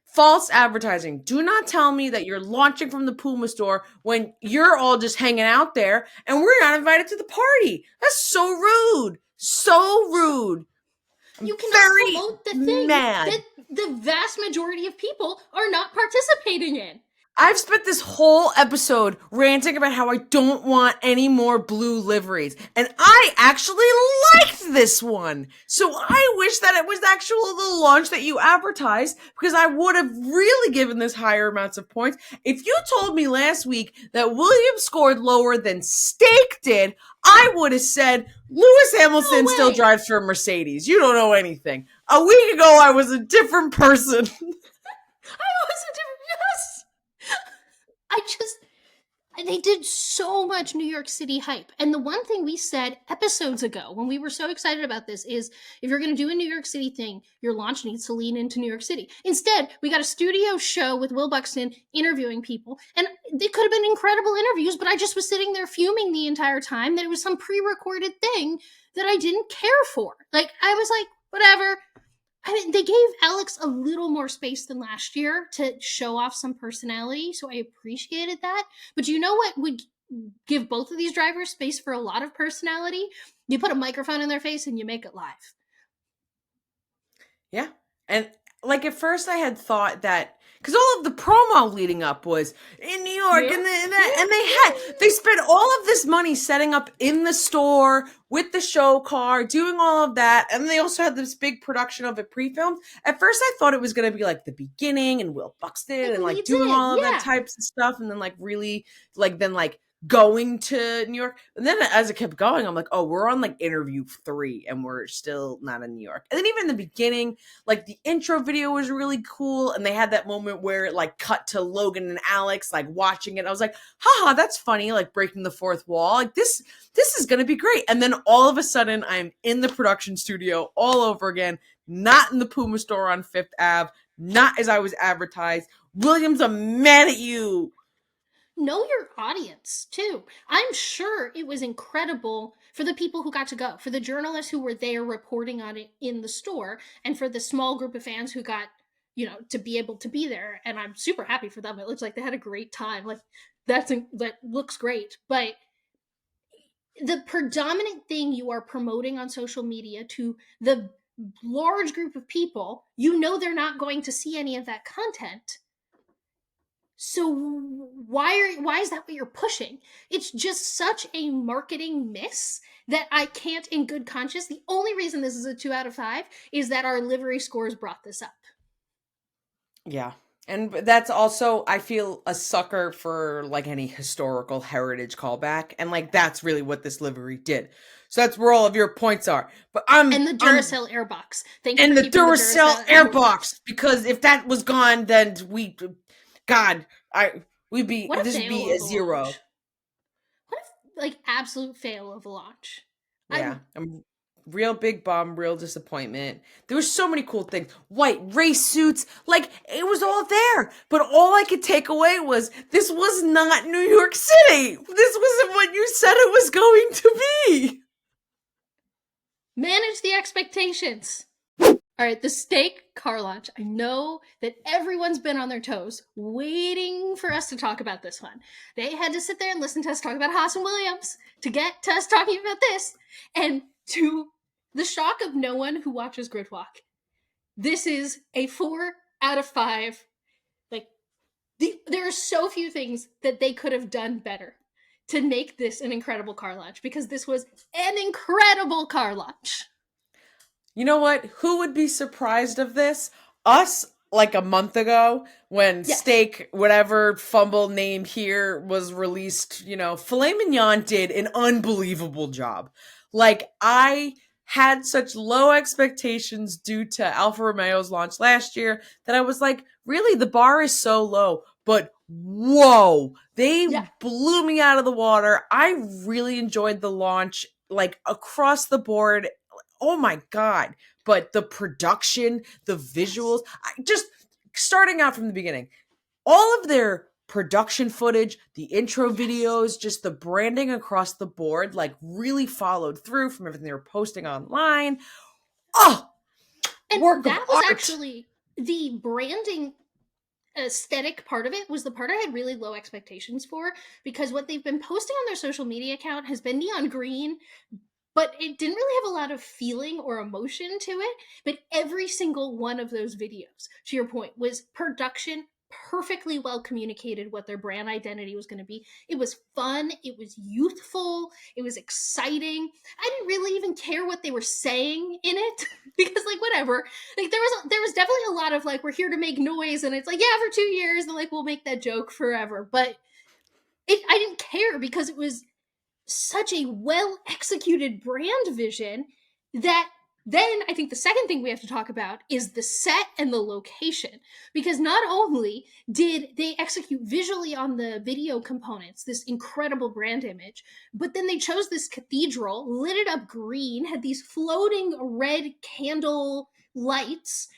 False advertising. Do not tell me that you're launching from the Puma store when you're all just hanging out there and we're not invited to the party. That's so rude. So rude. You cannot promote the thing that the vast majority of people are not participating in. I've spent this whole episode ranting about how I don't want any more blue liveries. And I actually liked this one. So I wish that it was actually the launch that you advertised, because I would have really given this higher amounts of points. If you told me last week that Williams scored lower than Steak did, I would have said Lewis Hamilton still drives for Mercedes. You don't know anything. A week ago, I was a different person. They did so much New York City hype. And the one thing we said episodes ago when we were so excited about this is if you're going to do a New York City thing, your launch needs to lean into New York City. Instead, we got a studio show with Will Buxton interviewing people. And they could have been incredible interviews, but I just was sitting there fuming the entire time that it was some pre-recorded thing that I didn't care for. Like, I was like, whatever. I mean, they gave Alex a little more space than last year to show off some personality, so I appreciated that. But you know what would give both of these drivers space for a lot of personality? You put a microphone in their face and you make it live. Yeah. And like at first I had thought that because all of the promo leading up was in New York, Yeah. and they spent all of this money setting up in the store with the show car, doing all of that, and they also had this big production of it pre-filmed. At first, I thought it was going to be like the beginning and Will Buxton and like leads doing in, all of yeah. that types of stuff, and then like really like going to New York. And then as it kept going, I'm like, oh, we're on like interview 3 and we're still not in New York. And then even in the beginning, like the intro video was really cool. And they had that moment where it like cut to Logan and Alex like watching it. I was like, haha, that's funny. Like breaking the fourth wall. Like this is going to be great. And then all of a sudden I'm in the production studio all over again, not in the Puma store on Fifth Ave, not as I was advertised. Williams, I'm mad at you. Know your audience too. I'm sure it was incredible for the people who got to go, for the journalists who were there reporting on it in the store, and for the small group of fans who got, to be able to be there. And I'm super happy for them. It looks like they had a great time. Like that looks great. But the predominant thing you are promoting on social media to the large group of people, they're not going to see any of that content. So why is that what you're pushing? It's just such a marketing miss that I can't in good conscience. The only reason this is a 2 out of 5 is that our livery scores brought this up. Yeah. And that's also, I feel, a sucker for like any historical heritage callback. And like, that's really what this livery did. So that's where all of your points are. But And the Duracell airbox. Thank you. And for the keeping Duracell airbox. Because if that was gone, then we'd be, What a this would fail be a of 0. launch. What a absolute fail of a launch. Yeah. I'm real big bum, real disappointment. There were so many cool things. White race suits, like it was all there. But all I could take away was this was not New York City. This wasn't what you said it was going to be. Manage the expectations. All right, the steak car launch. I know that everyone's been on their toes waiting for us to talk about this one. They had to sit there and listen to us talk about Haas and Williams to get to us talking about this. And to the shock of no one who watches Gridwalk, this is a 4 out of 5. Like, there are so few things that they could have done better to make this an incredible car launch, because this was an incredible car launch. You know what? Who would be surprised of this? Us, like a month ago, when Steak, whatever fumble name here, was released. Filet Mignon did an unbelievable job. Like, I had such low expectations due to Alfa Romeo's launch last year that I was like, really, the bar is so low. But whoa, they blew me out of the water. I really enjoyed the launch, like across the board. Oh my God. But the production, the visuals, just starting out from the beginning, all of their production footage, the intro videos, just the branding across the board, like really followed through from everything they were posting online. Oh, and work that of was art. Actually the branding aesthetic part of it was the part I had really low expectations for, because what they've been posting on their social media account has been neon green, but it didn't really have a lot of feeling or emotion to it. But every single one of those videos, to your point, was production perfectly well communicated what their brand identity was going to be. It was fun. It was youthful. It was exciting. I didn't really even care what they were saying in it because, like, whatever. Like, there was definitely a lot of like, we're here to make noise, and it's like, yeah, for 2 years, and like we'll make that joke forever. But I didn't care because it was such a well executed brand vision that then I think the second thing we have to talk about is the set and the location, because not only did they execute visually on the video components this incredible brand image, but then they chose this cathedral, lit it up green, had these floating red candle lights,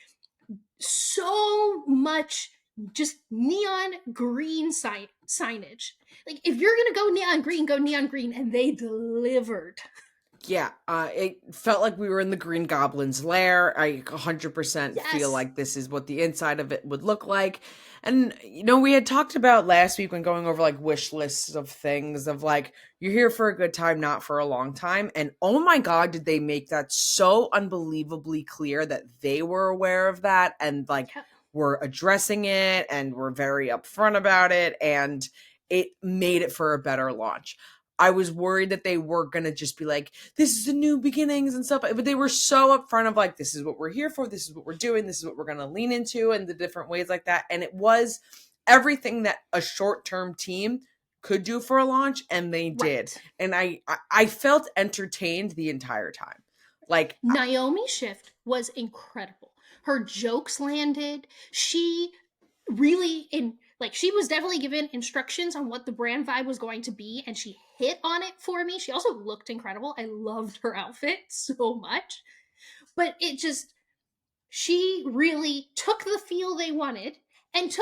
so much just neon green signage. Like, if you're gonna go neon green, and they delivered. Yeah, it felt like we were in the Green Goblin's lair. I 100% feel Yes. like this is what the inside of it would look like. And, we had talked about last week when going over like wish lists of things of like, you're here for a good time, not for a long time. And oh my God, did they make that so unbelievably clear that they were aware of that and like Yep. were addressing it and were very upfront about it. And it made it for a better launch. I was worried that they were going to just be like, this is a new beginnings and stuff. But they were so upfront of like, this is what we're here for. This is what we're doing. This is what we're going to lean into and the different ways like that. And it was everything that a short-term team could do for a launch. And they did. And I felt entertained the entire time. Like Naomi Shift was incredible. Her jokes landed. She really she was definitely given instructions on what the brand vibe was going to be, and she hit on it for me. She also looked incredible. I loved her outfit so much. But she really took the feel they wanted and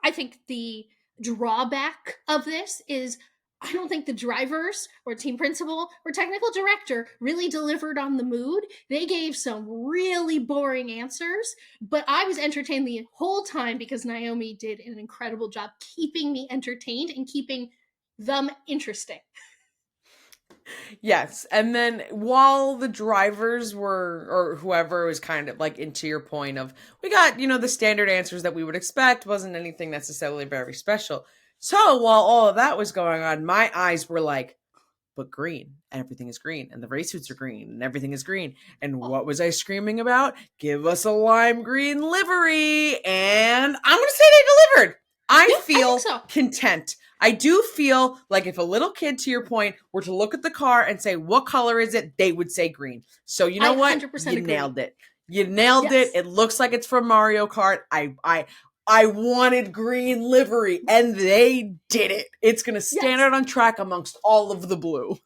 I think the drawback of this is I don't think the drivers or team principal or technical director really delivered on the mood. They gave some really boring answers, but I was entertained the whole time because Naomi did an incredible job keeping me entertained and keeping them interesting. Yes. And then while the drivers were, or whoever was kind of like into your point of, we got, the standard answers that we would expect, wasn't anything necessarily very special. So while all of that was going on, my eyes were like, but green, and everything is green, and the race suits are green, and everything is green. And what was I screaming about? Give us a lime green livery. And I'm going to say they delivered. I feel content. I do feel like if a little kid, to your point, were to look at the car and say, what color is it? They would say green. So you know what? You nailed it. You nailed it. It looks like it's from Mario Kart. I wanted green livery, and they did it. It's going to stand out on track amongst all of the blue.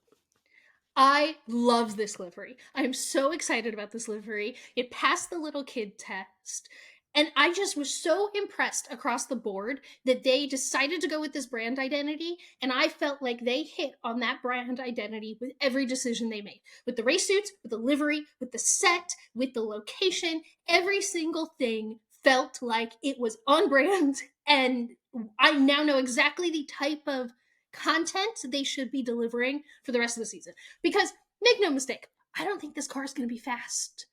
I love this livery. I'm so excited about this livery. It passed the little kid test. And I just was so impressed across the board that they decided to go with this brand identity. And I felt like they hit on that brand identity with every decision they made. With the race suits, with the livery, with the set, with the location, every single thing felt like it was on brand. And I now know exactly the type of content they should be delivering for the rest of the season. Because, make no mistake, I don't think this car is going to be fast.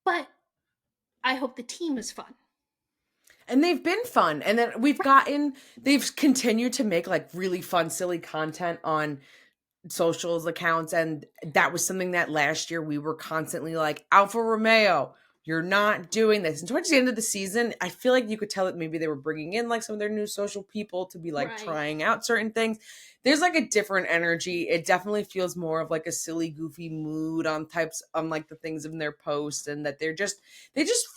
But I hope the team is fun. And they've been fun. And then they've continued to make like really fun, silly content on socials accounts. And that was something that last year we were constantly like, Alfa Romeo, you're not doing this. And towards the end of the season, I feel like you could tell that maybe they were bringing in like some of their new social people to be like trying out certain things. There's like a different energy. It definitely feels more of like a silly, goofy mood on like the things in their posts, and that they just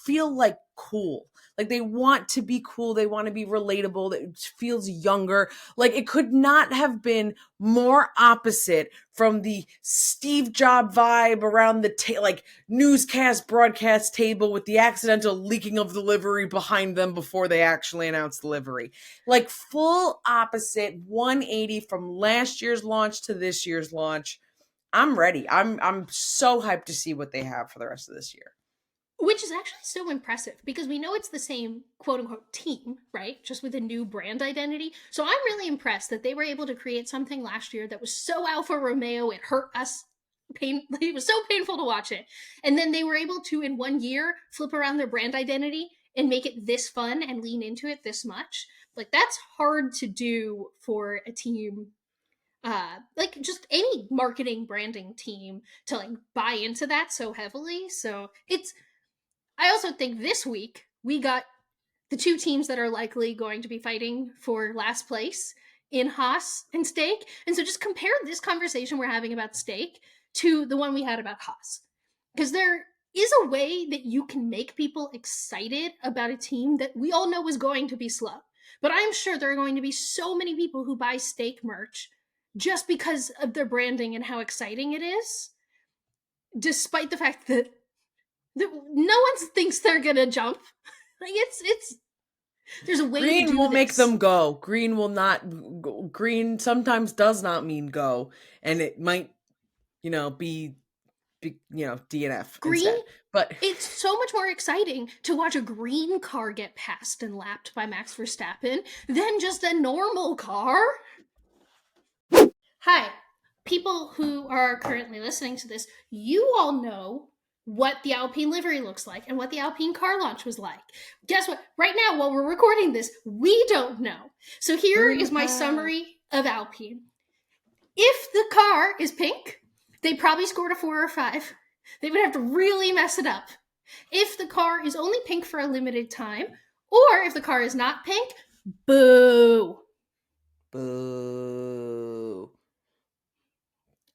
feel like cool. Like they want to be cool. They want to be relatable. It feels younger. Like it could not have been more opposite from the Steve Jobs vibe around the like newscast broadcast table with the accidental leaking of the livery behind them before they actually announced the livery. Like full opposite 180 from last year's launch to this year's launch. I'm ready. I'm so hyped to see what they have for the rest of this year. Which is actually so impressive because we know it's the same quote unquote team, right? Just with a new brand identity. So I'm really impressed that they were able to create something last year that was so Alfa Romeo, it hurt us. It was so painful to watch it. And then they were able to, in 1 year, flip around their brand identity and make it this fun and lean into it this much. Like that's hard to do for a team, like just any marketing branding team to like buy into that so heavily. So I also think this week we got the two teams that are likely going to be fighting for last place in Haas and Stake. And so just compare this conversation we're having about Stake to the one we had about Haas. Because there is a way that you can make people excited about a team that we all know is going to be slow. But I'm sure there are going to be so many people who buy Stake merch just because of their branding and how exciting it is, despite the fact that no one thinks they're gonna jump. Like it's There's a way to Green do will make this. them go. Green will not. Green sometimes does not mean go, and it might, be DNF Green? instead. But It's so much more exciting to watch a green car get passed and lapped by Max Verstappen than just a normal car. Hi, people who are currently listening to this, you all know what the Alpine livery looks like and what the Alpine car launch was like. Guess what? Right now, while we're recording this, we don't know. So here is my summary of Alpine. If the car is pink, they probably scored a 4 or 5. They would have to really mess it up. If the car is only pink for a limited time, or if the car is not pink, boo. boo.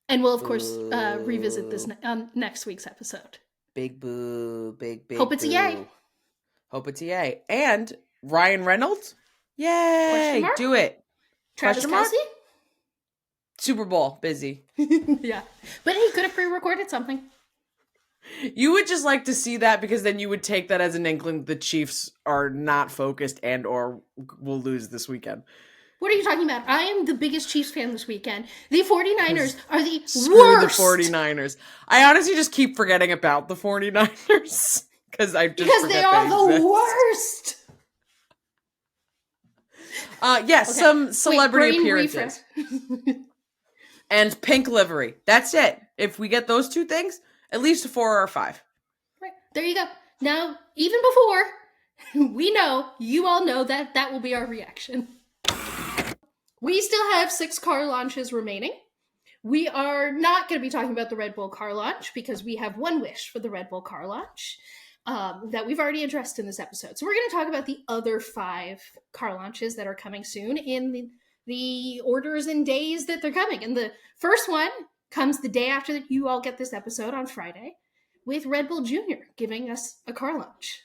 And we'll, of course, revisit this on next week's episode. Big boo. Big Hope it's a yay. boo. Hope it's a yay. And Ryan Reynolds? Yay! Question mark? Do it. Travis Question mark? Kelce? Super Bowl, busy. Yeah. But he could have pre-recorded something. You would just like to see that because then you would take that as an inkling the Chiefs are not focused and or will lose this weekend. What are you talking about? I am the biggest Chiefs fan this weekend. The 49ers are the Screw worst. the 49ers. I honestly just keep forgetting about the 49ers because They are the worst. Yes, Okay. some celebrity Brain appearances. refresh. And pink livery. That's it. If we get those two things, at least a 4 or a 5. Right. There you go. Now, even before, we know, you all know that will be our reaction. We still have 6 car launches remaining. We are not going to be talking about the Red Bull car launch because we have one wish for the Red Bull car launch that we've already addressed in this episode. So we're going to talk about the other 5 car launches that are coming soon in the orders and days that they're coming. And the first one comes the day after you all get this episode on Friday with Red Bull Jr. giving us a car launch.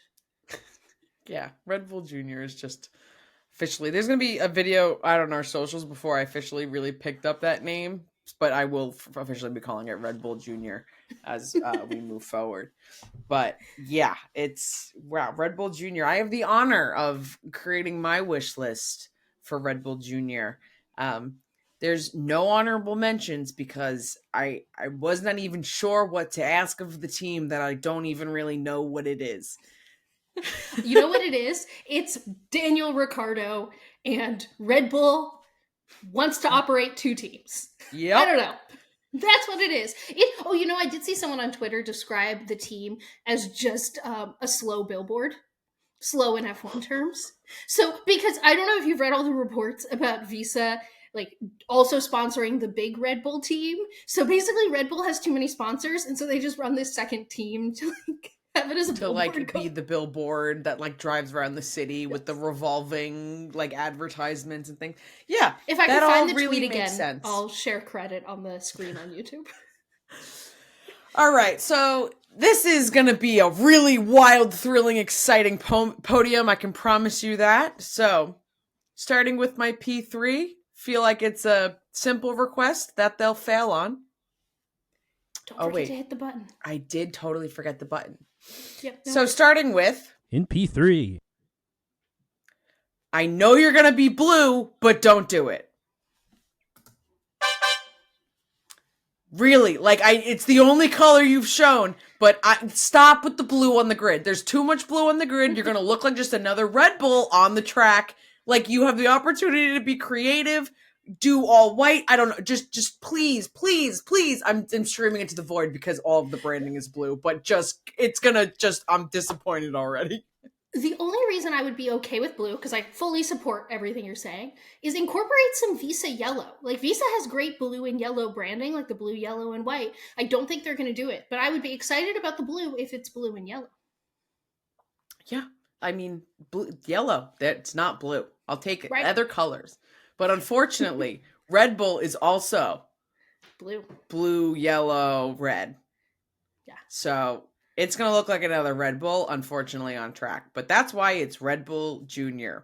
Yeah, Red Bull Jr. is just officially. There's going to be a video out on our socials before I officially really picked up that name, but I will officially be calling it Red Bull Jr. as we move forward. But yeah, Red Bull Jr. I have the honor of creating my wish list for Red Bull Jr. There's no honorable mentions because I was not even sure what to ask of the team that I don't even really know what it is. You know what it is? It's Daniel Ricciardo and Red Bull wants to operate 2 teams. Yep. I don't know. That's what it is. I did see someone on Twitter describe the team as just a slow billboard. Slow in F1 terms. So, because I don't know if you've read all the reports about Visa, also sponsoring the big Red Bull team. So basically Red Bull has too many sponsors, and so they just run this second team to have it as a billboard. Be the billboard that drives around the city with the revolving advertisements and things. Yeah, if I can that find all the really tweet makes again, sense. I'll share credit on the screen on YouTube. All right, so this is going to be a really wild, thrilling, exciting podium. I can promise you that. So, starting with my P3, feel like it's a simple request that they'll fail on. Don't forget to hit the button. I did totally forget the button. Yep. So starting with... In P3. I know you're going to be blue, but don't do it. Really, it's the only color you've shown, but stop with the blue on the grid. There's too much blue on the grid. You're going to look like just another Red Bull on the track. You have the opportunity to be creative, do all white. I don't know. Just please. I'm screaming into the void because all of the branding is blue, but I'm disappointed already. The only reason I would be okay with blue, because I fully support everything you're saying, is incorporate some Visa yellow. Visa has great blue and yellow branding, like the blue, yellow, and white. I don't think they're going to do it, but I would be excited about the blue if it's blue and yellow. Yeah, I mean, yellow, that's not blue. I'll take Right. other colors. But unfortunately, Red Bull is also blue, yellow, red. Yeah. So it's going to look like another Red Bull, unfortunately, on track. But that's why it's Red Bull Jr.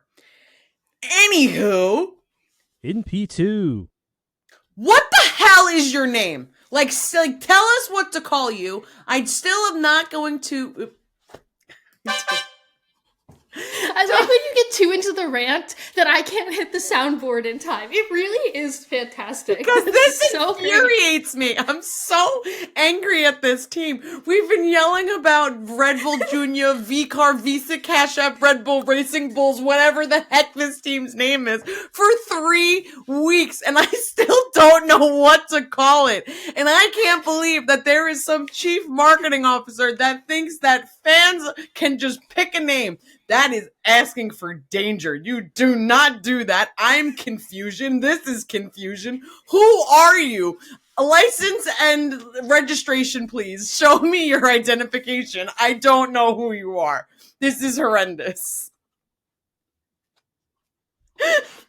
Anywho. In P2. What the hell is your name? Tell us what to call you. I still am not going to... I like when you get too into the rant that I can't hit the soundboard in time. It really is fantastic. Because this so great. infuriates me. I'm so angry at this team. We've been yelling about Red Bull Junior, V-Car, Visa, Cash App, Red Bull, Racing Bulls, whatever the heck this team's name is, for 3 weeks, and I still don't know what to call it. And I can't believe that there is some chief marketing officer that thinks that fans can just pick a name. That is asking for danger. You do not do that. I'm confusion. This is confusion. Who are you? A license and registration, please. Show me your identification. I don't know who you are. This is horrendous.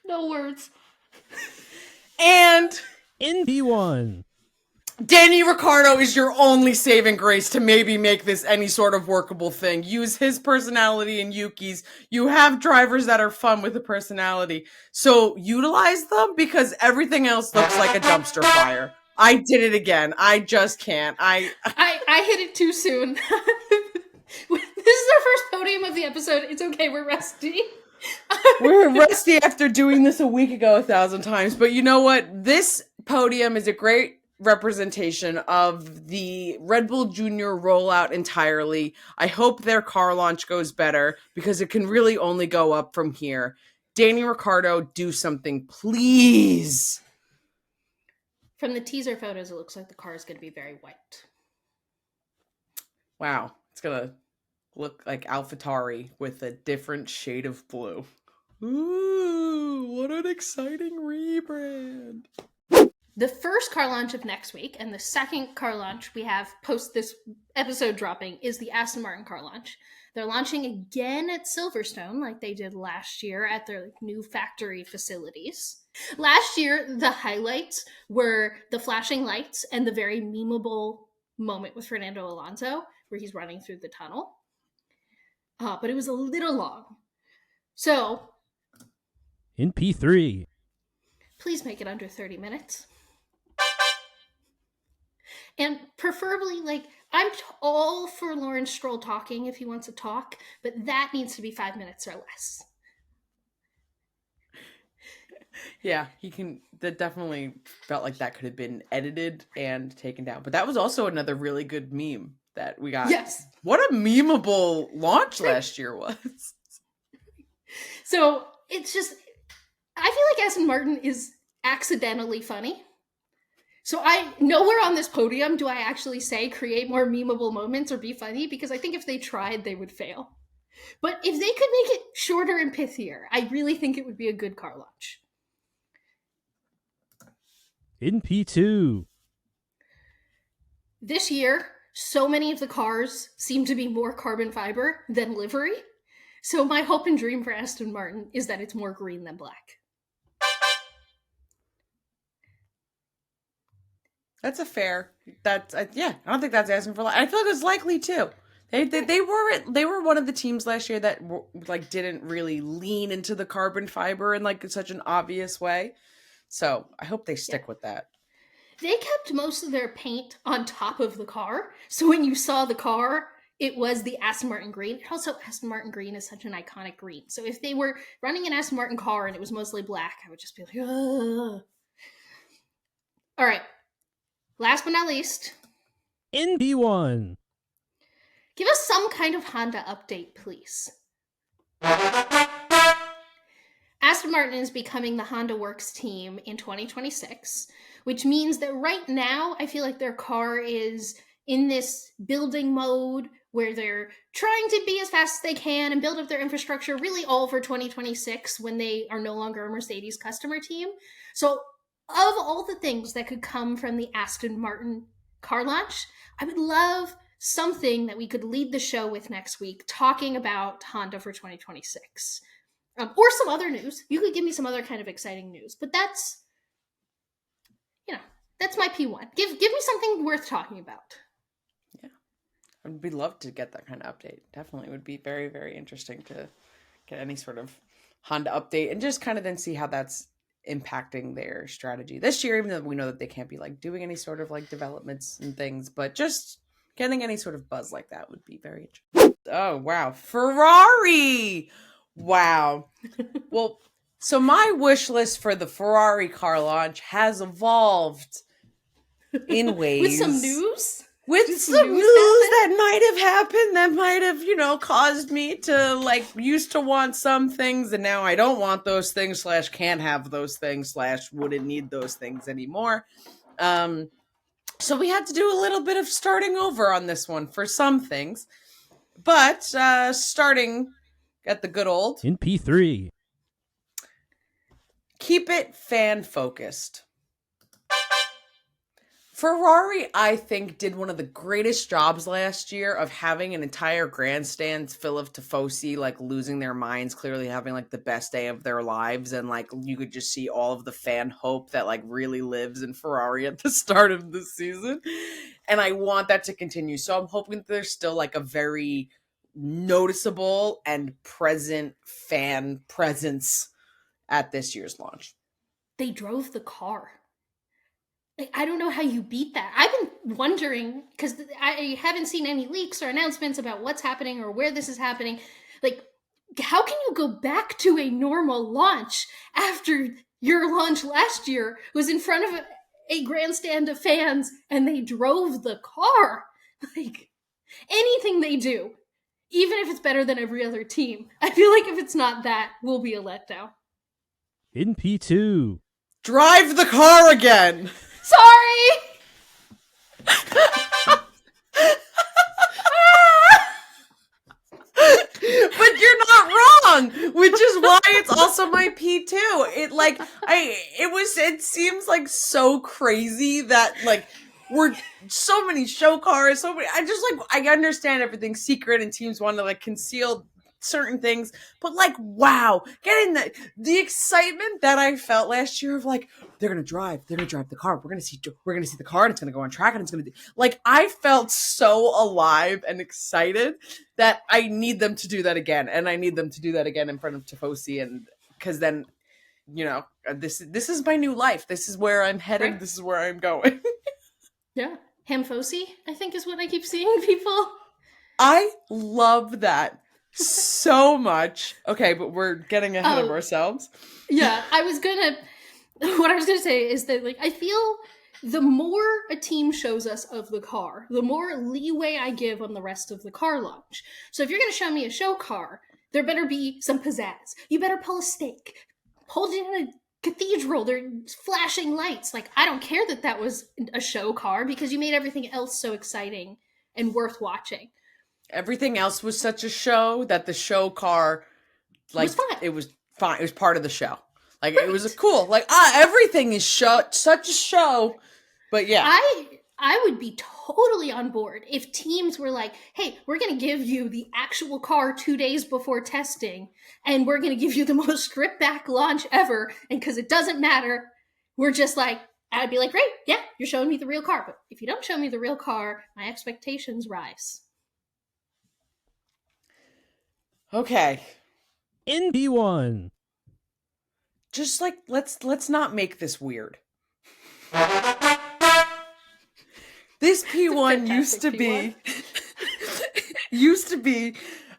No words. And In P1. Danny Ricciardo is your only saving grace to maybe make this any sort of workable thing. Use his personality and Yuki's. You have drivers that are fun with a personality. So utilize them, because everything else looks like a dumpster fire. I did it again. I just can't. I hit it too soon. This is our first podium of the episode. It's okay, we're rusty. We're rusty after doing this a week ago 1,000 times. But you know what? This podium is a great representation of the Red Bull Junior rollout entirely. I hope their car launch goes better, because it can really only go up from here. Danny Ricciardo, do something, please. From the teaser photos, it looks like the car is going to be very white. Wow, it's gonna look like AlphaTauri with a different shade of blue. Ooh, what an exciting rebrand. The first car launch of next week and the second car launch we have post this episode dropping is the Aston Martin car launch. They're launching again at Silverstone like they did last year at their new factory facilities. Last year, the highlights were the flashing lights and the very memeable moment with Fernando Alonso where he's running through the tunnel. But it was a little long. So, In P3. please make it under 30 minutes. And preferably, like, I'm all for Lawrence Stroll talking if he wants to talk, but that needs to be 5 minutes or less. Yeah, he can. That definitely felt like that could have been edited and taken down. But that was also another really good meme that we got. Yes. What a memeable launch last year was. So it's just, I feel like Aston Martin is accidentally funny. So nowhere on this podium do I actually say create more memeable moments or be funny, because I think if they tried, they would fail. But if they could make it shorter and pithier, I really think it would be a good car launch. In P2. This year, so many of the cars seem to be more carbon fiber than livery. So my hope and dream for Aston Martin is that it's more green than black. That's a fair. That's yeah. I don't think that's asking for a lot. I feel like it's likely too. They were one of the teams last year that like didn't really lean into the carbon fiber in like such an obvious way. So I hope they stick with that. They kept most of their paint on top of the car. So when you saw the car, it was the Aston Martin green. Also, Aston Martin green is such an iconic green. So if they were running an Aston Martin car and it was mostly black, I would just be like, ugh. All right. Last but not least, In P1. give us some kind of Honda update, please. Aston Martin is becoming the Honda Works team in 2026, which means that right now, I feel like their car is in this building mode where they're trying to be as fast as they can and build up their infrastructure, really all for 2026 when they are no longer a Mercedes customer team. So of all the things that could come from the Aston Martin car launch, I would love something that we could lead the show with next week, talking about Honda for 2026. Or some other news. You could give me some other kind of exciting news. But that's, that's my P1. Give me something worth talking about. Yeah. We'd love to get that kind of update. Definitely would be very, very interesting to get any sort of Honda update and just kind of then see how that's impacting their strategy this year, even though we know that they can't be like doing any sort of like developments and things, but just getting any sort of buzz like that would be very interesting. Oh wow, Ferrari! Wow. Well, so my wish list for the Ferrari car launch has evolved in ways. With some news? With Did some news happen? that might have happened, that might have, caused me to, used to want some things, and now I don't want those things, / can't have those things, / wouldn't need those things anymore. So we had to do a little bit of starting over on this one for some things. But starting at the good old. In P3. Keep it fan-focused. Ferrari, I think, did one of the greatest jobs last year of having an entire grandstand full of Tifosi, losing their minds, clearly having, the best day of their lives. And, you could just see all of the fan hope that, really lives in Ferrari at the start of the season. And I want that to continue. So I'm hoping that there's still, a very noticeable and present fan presence at this year's launch. They drove the car. I don't know how you beat that. I've been wondering, because I haven't seen any leaks or announcements about what's happening or where this is happening. How can you go back to a normal launch after your launch last year was in front of a grandstand of fans and they drove the car? Anything they do, even if it's better than every other team, I feel like if it's not that, will be a letdown. In P2. Drive the car again! Sorry! But you're not wrong, which is why it's also my P2. It seems so crazy that we're so many show cars, I understand everything's secret and teams want to conceal certain things, but wow, getting the excitement that I felt last year of they're gonna drive the car, we're gonna see the car, and it's gonna go on track, and it's gonna do I felt so alive and excited that I need them to do that again, and I need them to do that again in front of Tifosi, and because then this is my new life, this is where I'm headed, right. This is where I'm going. Yeah, Hamfosi, I think is what I keep seeing people. I love that so much. Okay, but we're getting ahead of ourselves. Yeah, what I was gonna say is that I feel the more a team shows us of the car, the more leeway I give on the rest of the car launch. So if you're gonna show me a show car, there better be some pizzazz. You better pull a stake, hold it in a cathedral, they're flashing lights. I don't care that was a show car because you made everything else so exciting and worth watching. Everything else was such a show that the show car, was fine. It was fine. It was part of the show. Right. It was cool. Everything is such a show. But yeah. I would be totally on board if teams were hey, we're going to give you the actual car 2 days before testing, and we're going to give you the most stripped back launch ever, and because it doesn't matter, we're just I'd be great, yeah, you're showing me the real car. But if you don't show me the real car, my expectations rise. Okay. In P1. Just let's not make this weird. This P1 used to be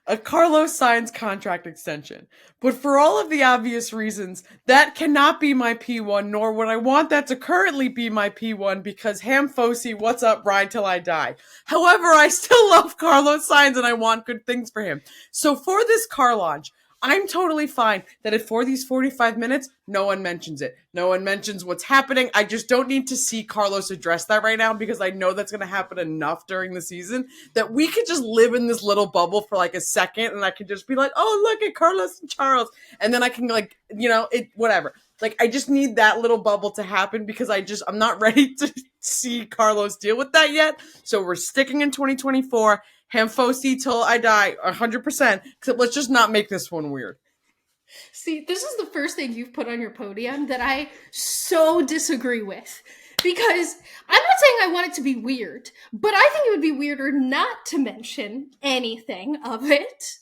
a Carlos Sainz contract extension. But for all of the obvious reasons, that cannot be my P1, nor would I want that to currently be my P1 because Hamfosi, what's up, ride till I die. However, I still love Carlos Sainz and I want good things for him. So for this car launch, I'm totally fine that for these 45 minutes, no one mentions it. No one mentions what's happening. I just don't need to see Carlos address that right now because I know that's going to happen enough during the season that we could just live in this little bubble for a second and I could just be oh, look at Carlos and Charles. And then I can whatever. I just need that little bubble to happen because I'm not ready to see Carlos deal with that yet. So we're sticking in 2024. Hamfosi till I die, 100%. Let's just not make this one weird. See, this is the first thing you've put on your podium that I so disagree with. Because I'm not saying I want it to be weird, but I think it would be weirder not to mention anything of it.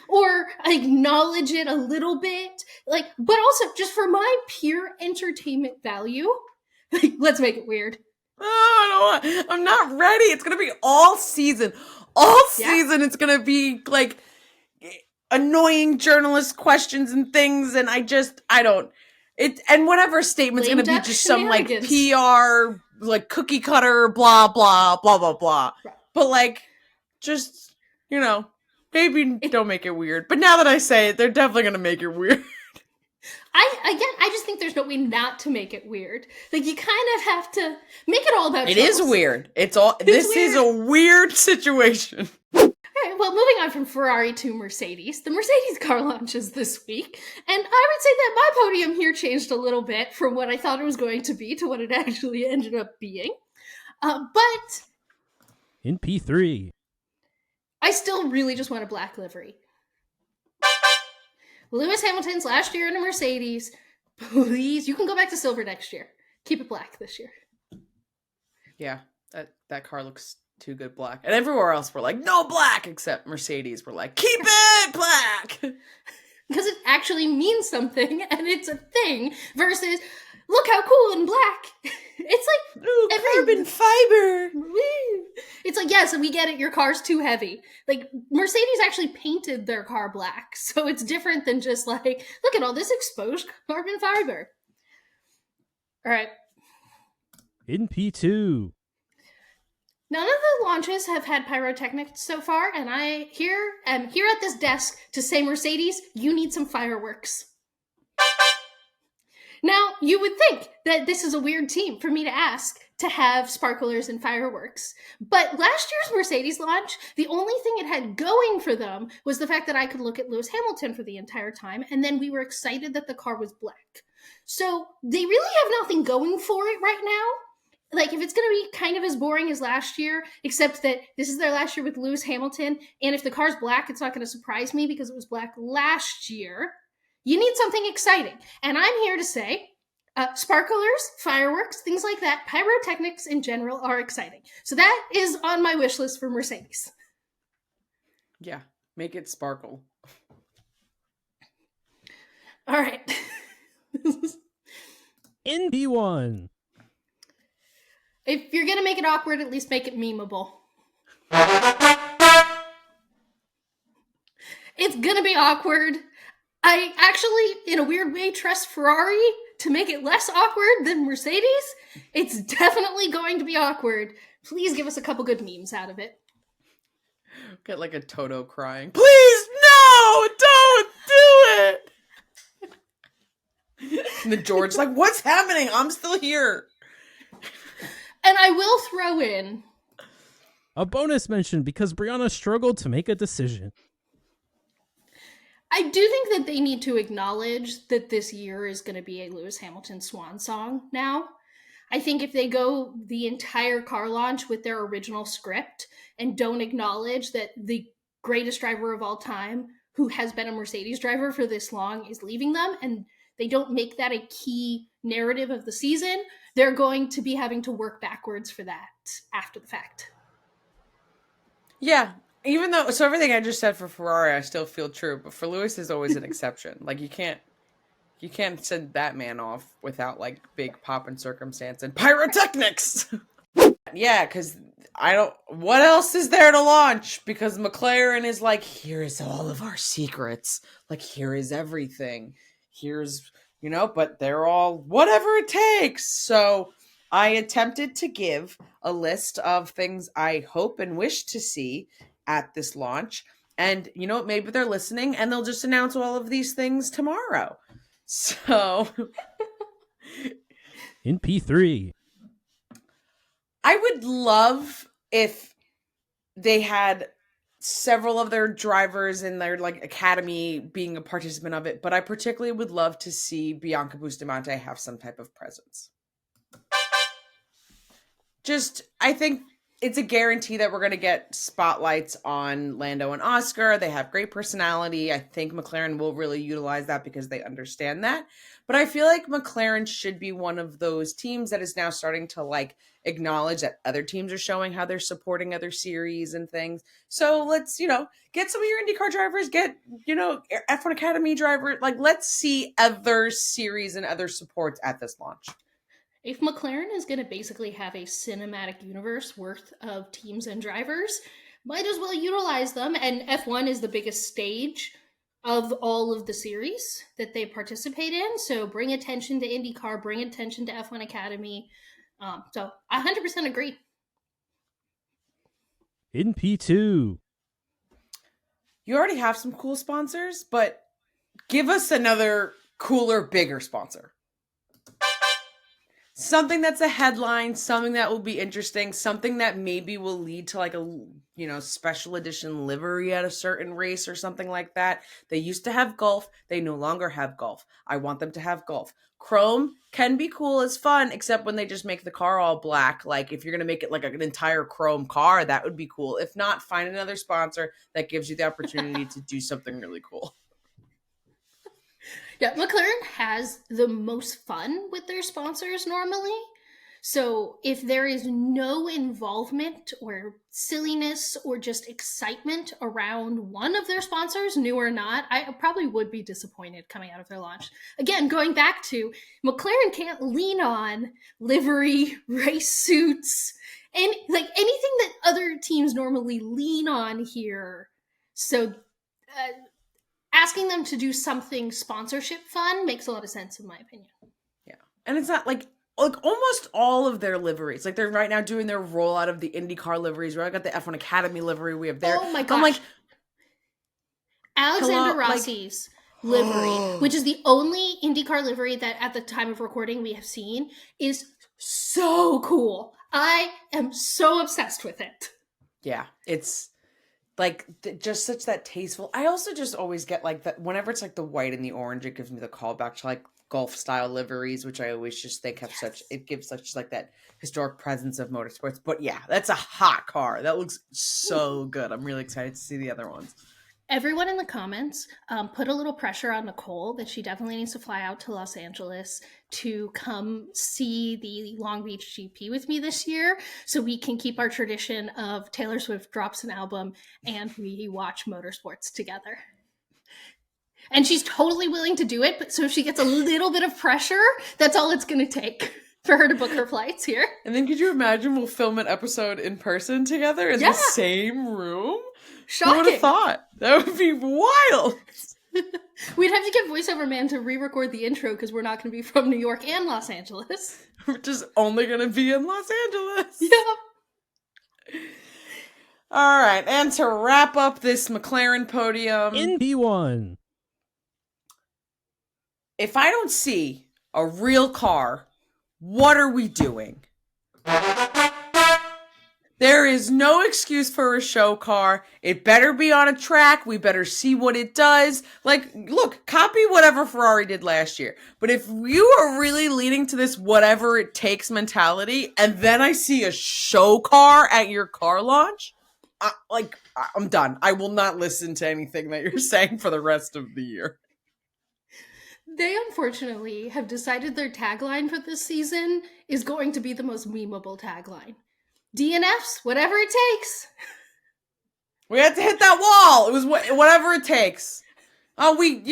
Or acknowledge it a little bit. But also, just for my pure entertainment value, let's make it weird. Oh, I don't want, I'm not ready. It's going to be all season. All season, it's going to be annoying journalist questions and things, and I don't. And whatever statement's Lame going to be duck just some like shenanigans. PR, like cookie cutter, blah blah blah blah blah. Right. But like, just maybe don't make it weird. But now that I say it, they're definitely going to make it weird. I just think there's no way not to make it weird. Like, you kind of have to make it all about It is Charles. weird. This is a weird situation. All right, well, moving on from Ferrari to Mercedes, the Mercedes car launches this week, and I would say that my podium here changed a little bit from what I thought it was going to be to what it actually ended up being. But In P3. I still really just want a black livery. Lewis Hamilton's last year in a Mercedes. Please, you can go back to silver next year. Keep it black this year. Yeah, that car looks too good black. And everywhere else we're like, no black, except Mercedes. We're like, keep it black. Because it actually means something, and it's a thing, versus, look how cool in black. It's like, ooh, carbon fiber. Woo. It's like, yes, we get it, your car's too heavy. Like, Mercedes actually painted their car black, so it's different than just like, look at all this exposed carbon fiber. All right. In P2. None of the launches have had pyrotechnics so far, and I am here at this desk to say, Mercedes, you need some fireworks. Now, you would think that this is a weird team for me to ask to have sparklers and fireworks. But last year's Mercedes launch, the only thing it had going for them was the fact that I could look at Lewis Hamilton for the entire time, and then we were excited that the car was black. So they really have nothing going for it right now. Like, if it's going to be kind of as boring as last year, except that this is their last year with Lewis Hamilton, and if the car's black, it's not going to surprise me because it was black last year. You need something exciting. And I'm here to say, sparklers, fireworks, things like that, pyrotechnics in general are exciting. So that is on my wish list for Mercedes. Yeah, make it sparkle. All right. In P1. If you're going to make it awkward, at least make it memeable. It's going to be awkward. I actually, in a weird way, trust Ferrari to make it less awkward than Mercedes. It's definitely going to be awkward. Please give us a couple good memes out of it. Get like a Toto crying. Please, no, don't do it. And the George's like, what's happening? I'm still here. And I will throw in A bonus mention because Briana struggled to make a decision. I do think that they need to acknowledge that this year is going to be a Lewis Hamilton swan song now. I think if they go the entire car launch with their original script and don't acknowledge that the greatest driver of all time, who has been a Mercedes driver for this long, is leaving them, and they don't make that a key narrative of the season, they're going to be having to work backwards for that after the fact. Yeah, even though, so everything I just said for Ferrari, I still feel true, but for Lewis is always an exception. Like, you can't send that man off without like big pop and circumstance and pyrotechnics. Yeah, because what else is there to launch? Because McLaren is like, here is all of our secrets. Like, here is everything. Here's, but they're all whatever it takes. So I attempted to give a list of things I hope and wish to see at this launch. And maybe they're listening and they'll just announce all of these things tomorrow. So In P3. I would love if they had several of their drivers in their like academy being a participant of it, but I particularly would love to see Bianca Bustamante have some type of presence. I think it's a guarantee that we're going to get spotlights on Lando and Oscar. They have great personality. I think McLaren will really utilize that because they understand that. But I feel like McLaren should be one of those teams that is now starting to like acknowledge that other teams are showing how they're supporting other series and things. So let's, get some of your IndyCar drivers, get, F1 Academy driver. Like, let's see other series and other supports at this launch. If McLaren is going to basically have a cinematic universe worth of teams and drivers, might as well utilize them. And F1 is the biggest stage of all of the series that they participate in. So bring attention to IndyCar, bring attention to F1 Academy. So I 100% agree. In P2. You already have some cool sponsors, but give us another cooler, bigger sponsor. Something that's a headline, something that will be interesting, something that maybe will lead to like a, special edition livery at a certain race or something like that. They used to have golf. They no longer have golf. I want them to have golf. Chrome can be cool as fun, except when they just make the car all black. Like if you're going to make it like an entire chrome car, that would be cool. If not, find another sponsor that gives you the opportunity to do something really cool. Yeah, McLaren has the most fun with their sponsors normally. So if there is no involvement or silliness or just excitement around one of their sponsors, new or not, I probably would be disappointed coming out of their launch. Again, going back to McLaren can't lean on livery, race suits, and like anything that other teams normally lean on here. So asking them to do something sponsorship fun makes a lot of sense in my opinion. Yeah. And it's not like almost all of their liveries. Like they're right now doing their rollout of the IndyCar liveries. Right? I got the F1 Academy livery we have there. Oh my gosh. I'm like, Alexander Rossi's livery, which is the only IndyCar livery that at the time of recording we have seen, is so cool. I am so obsessed with it. Yeah, it's like just such that tasteful. I also just always get like that whenever it's like the white and the orange, it gives me the callback to like golf style liveries, which I always just think have it gives such like that historic presence of motorsports. But yeah, that's a hot car. That looks so good. I'm really excited to see the other ones. Everyone in the comments put a little pressure on Nicole that she definitely needs to fly out to Los Angeles to come see the Long Beach GP with me this year so we can keep our tradition of Taylor Swift drops an album and we watch motorsports together. And she's totally willing to do it, but so if she gets a little bit of pressure, that's all it's going to take for her to book her flights here. And then could you imagine we'll film an episode in person together in the same room? Shocking. Who would have thought? That would be wild. We'd have to get voiceover man to re-record the intro because we're not going to be from New York and Los Angeles. We're just only going to be in Los Angeles. Yeah. All right, and to wrap up this McLaren podium, In P1. If I don't see a real car, what are we doing? There is no excuse for a show car. It better be on a track. We better see what it does. Like, look, copy whatever Ferrari did last year. But if you are really leading to this whatever it takes mentality, and then I see a show car at your car launch, I'm done. I will not listen to anything that you're saying for the rest of the year. They unfortunately have decided their tagline for this season is going to be the most memeable tagline. DNFs, whatever it takes. We had to hit that wall. It was whatever it takes. Oh, we,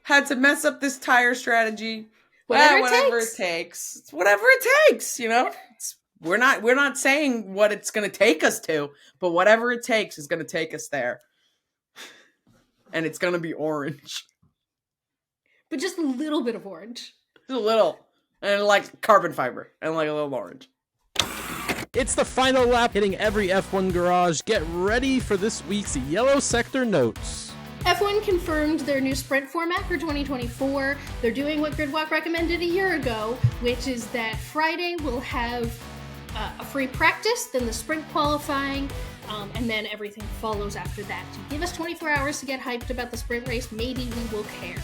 had to mess up this tire strategy. Whatever it takes. It's whatever it takes, We're not saying what it's going to take us to, but whatever it takes is going to take us there. And it's going to be orange. But just a little bit of orange. Just a little. And like carbon fiber. And like a little orange. It's the final lap hitting every F1 garage. Get ready for this week's Yellow Sector Notes. F1 confirmed their new sprint format for 2024. They're doing what Gridwalk recommended a year ago, which is that Friday will have a free practice, then the sprint qualifying, and then everything follows after that. To give us 24 hours to get hyped about the sprint race, maybe we will care.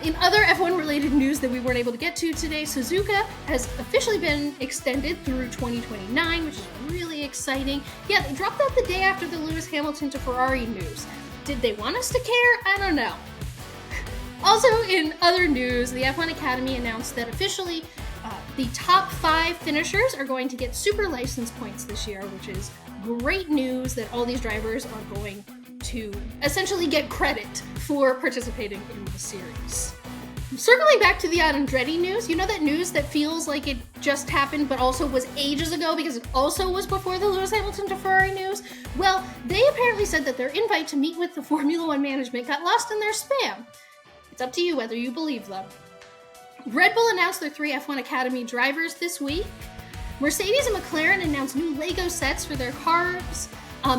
In other F1 related news that we weren't able to get to today, Suzuka has officially been extended through 2029, which is really exciting. Yeah, they dropped out the day after the Lewis Hamilton to Ferrari news. Did they want us to care? I don't know. Also, in other news, the F1 Academy announced that officially the top 5 finishers are going to get super license points this year, which is great news that all these drivers are going to essentially get credit for participating in the series. Circling back to the Andretti news, that news that feels like it just happened but also was ages ago because it also was before the Lewis Hamilton to Ferrari news? Well, they apparently said that their invite to meet with the Formula One management got lost in their spam. It's up to you whether you believe them. Red Bull announced their 3 F1 Academy drivers this week. Mercedes and Mclaren announced new Lego sets for their cars.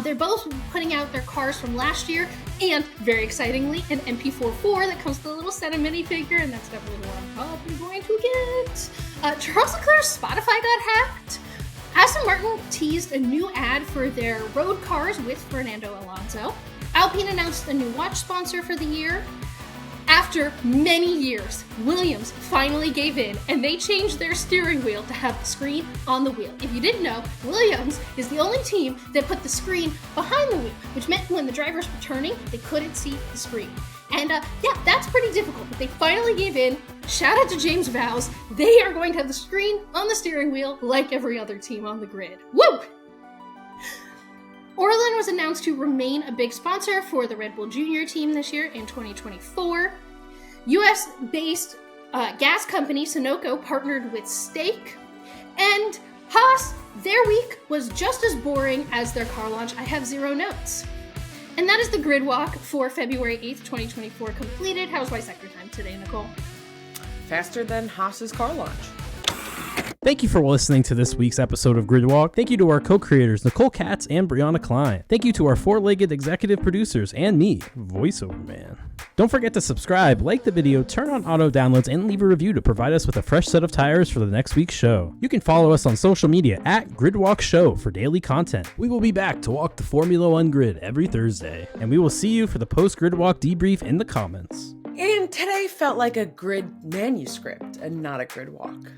They're both putting out their cars from last year, and very excitingly, an MP44 that comes with a little set of minifigure, and that's definitely what I'm probably going to get. Charles Leclerc's Spotify got hacked. Aston Martin teased a new ad for their road cars with Fernando Alonso. Alpine announced a new watch sponsor for the year. After many years, Williams finally gave in, and they changed their steering wheel to have the screen on the wheel. If you didn't know, Williams is the only team that put the screen behind the wheel, which meant when the drivers were turning, they couldn't see the screen. And yeah, that's pretty difficult, but they finally gave in. Shout out to James Vowles. They are going to have the screen on the steering wheel like every other team on the grid. Woo! Orlen was announced to remain a big sponsor for the Red Bull Junior team this year in 2024. US-based gas company Sunoco partnered with Stake. And Haas, their week was just as boring as their car launch. I have 0 notes. And that is the grid walk for February 8th, 2024 completed. How was my sector time today, Nicole? Faster than Haas's car launch. Thank you for listening to this week's episode of Gridwalk. Thank you to our co-creators, Nicole Katz and Briana Klein. Thank you to our 4-legged executive producers and me, voiceover man. Don't forget to subscribe, like the video, turn on auto downloads, and leave a review to provide us with a fresh set of tires for the next week's show. You can follow us on social media at Gridwalk Show for daily content. We will be back to walk the Formula One grid every Thursday, and we will see you for the post-Gridwalk debrief in the comments. And today felt like a grid manuscript and not a grid walk.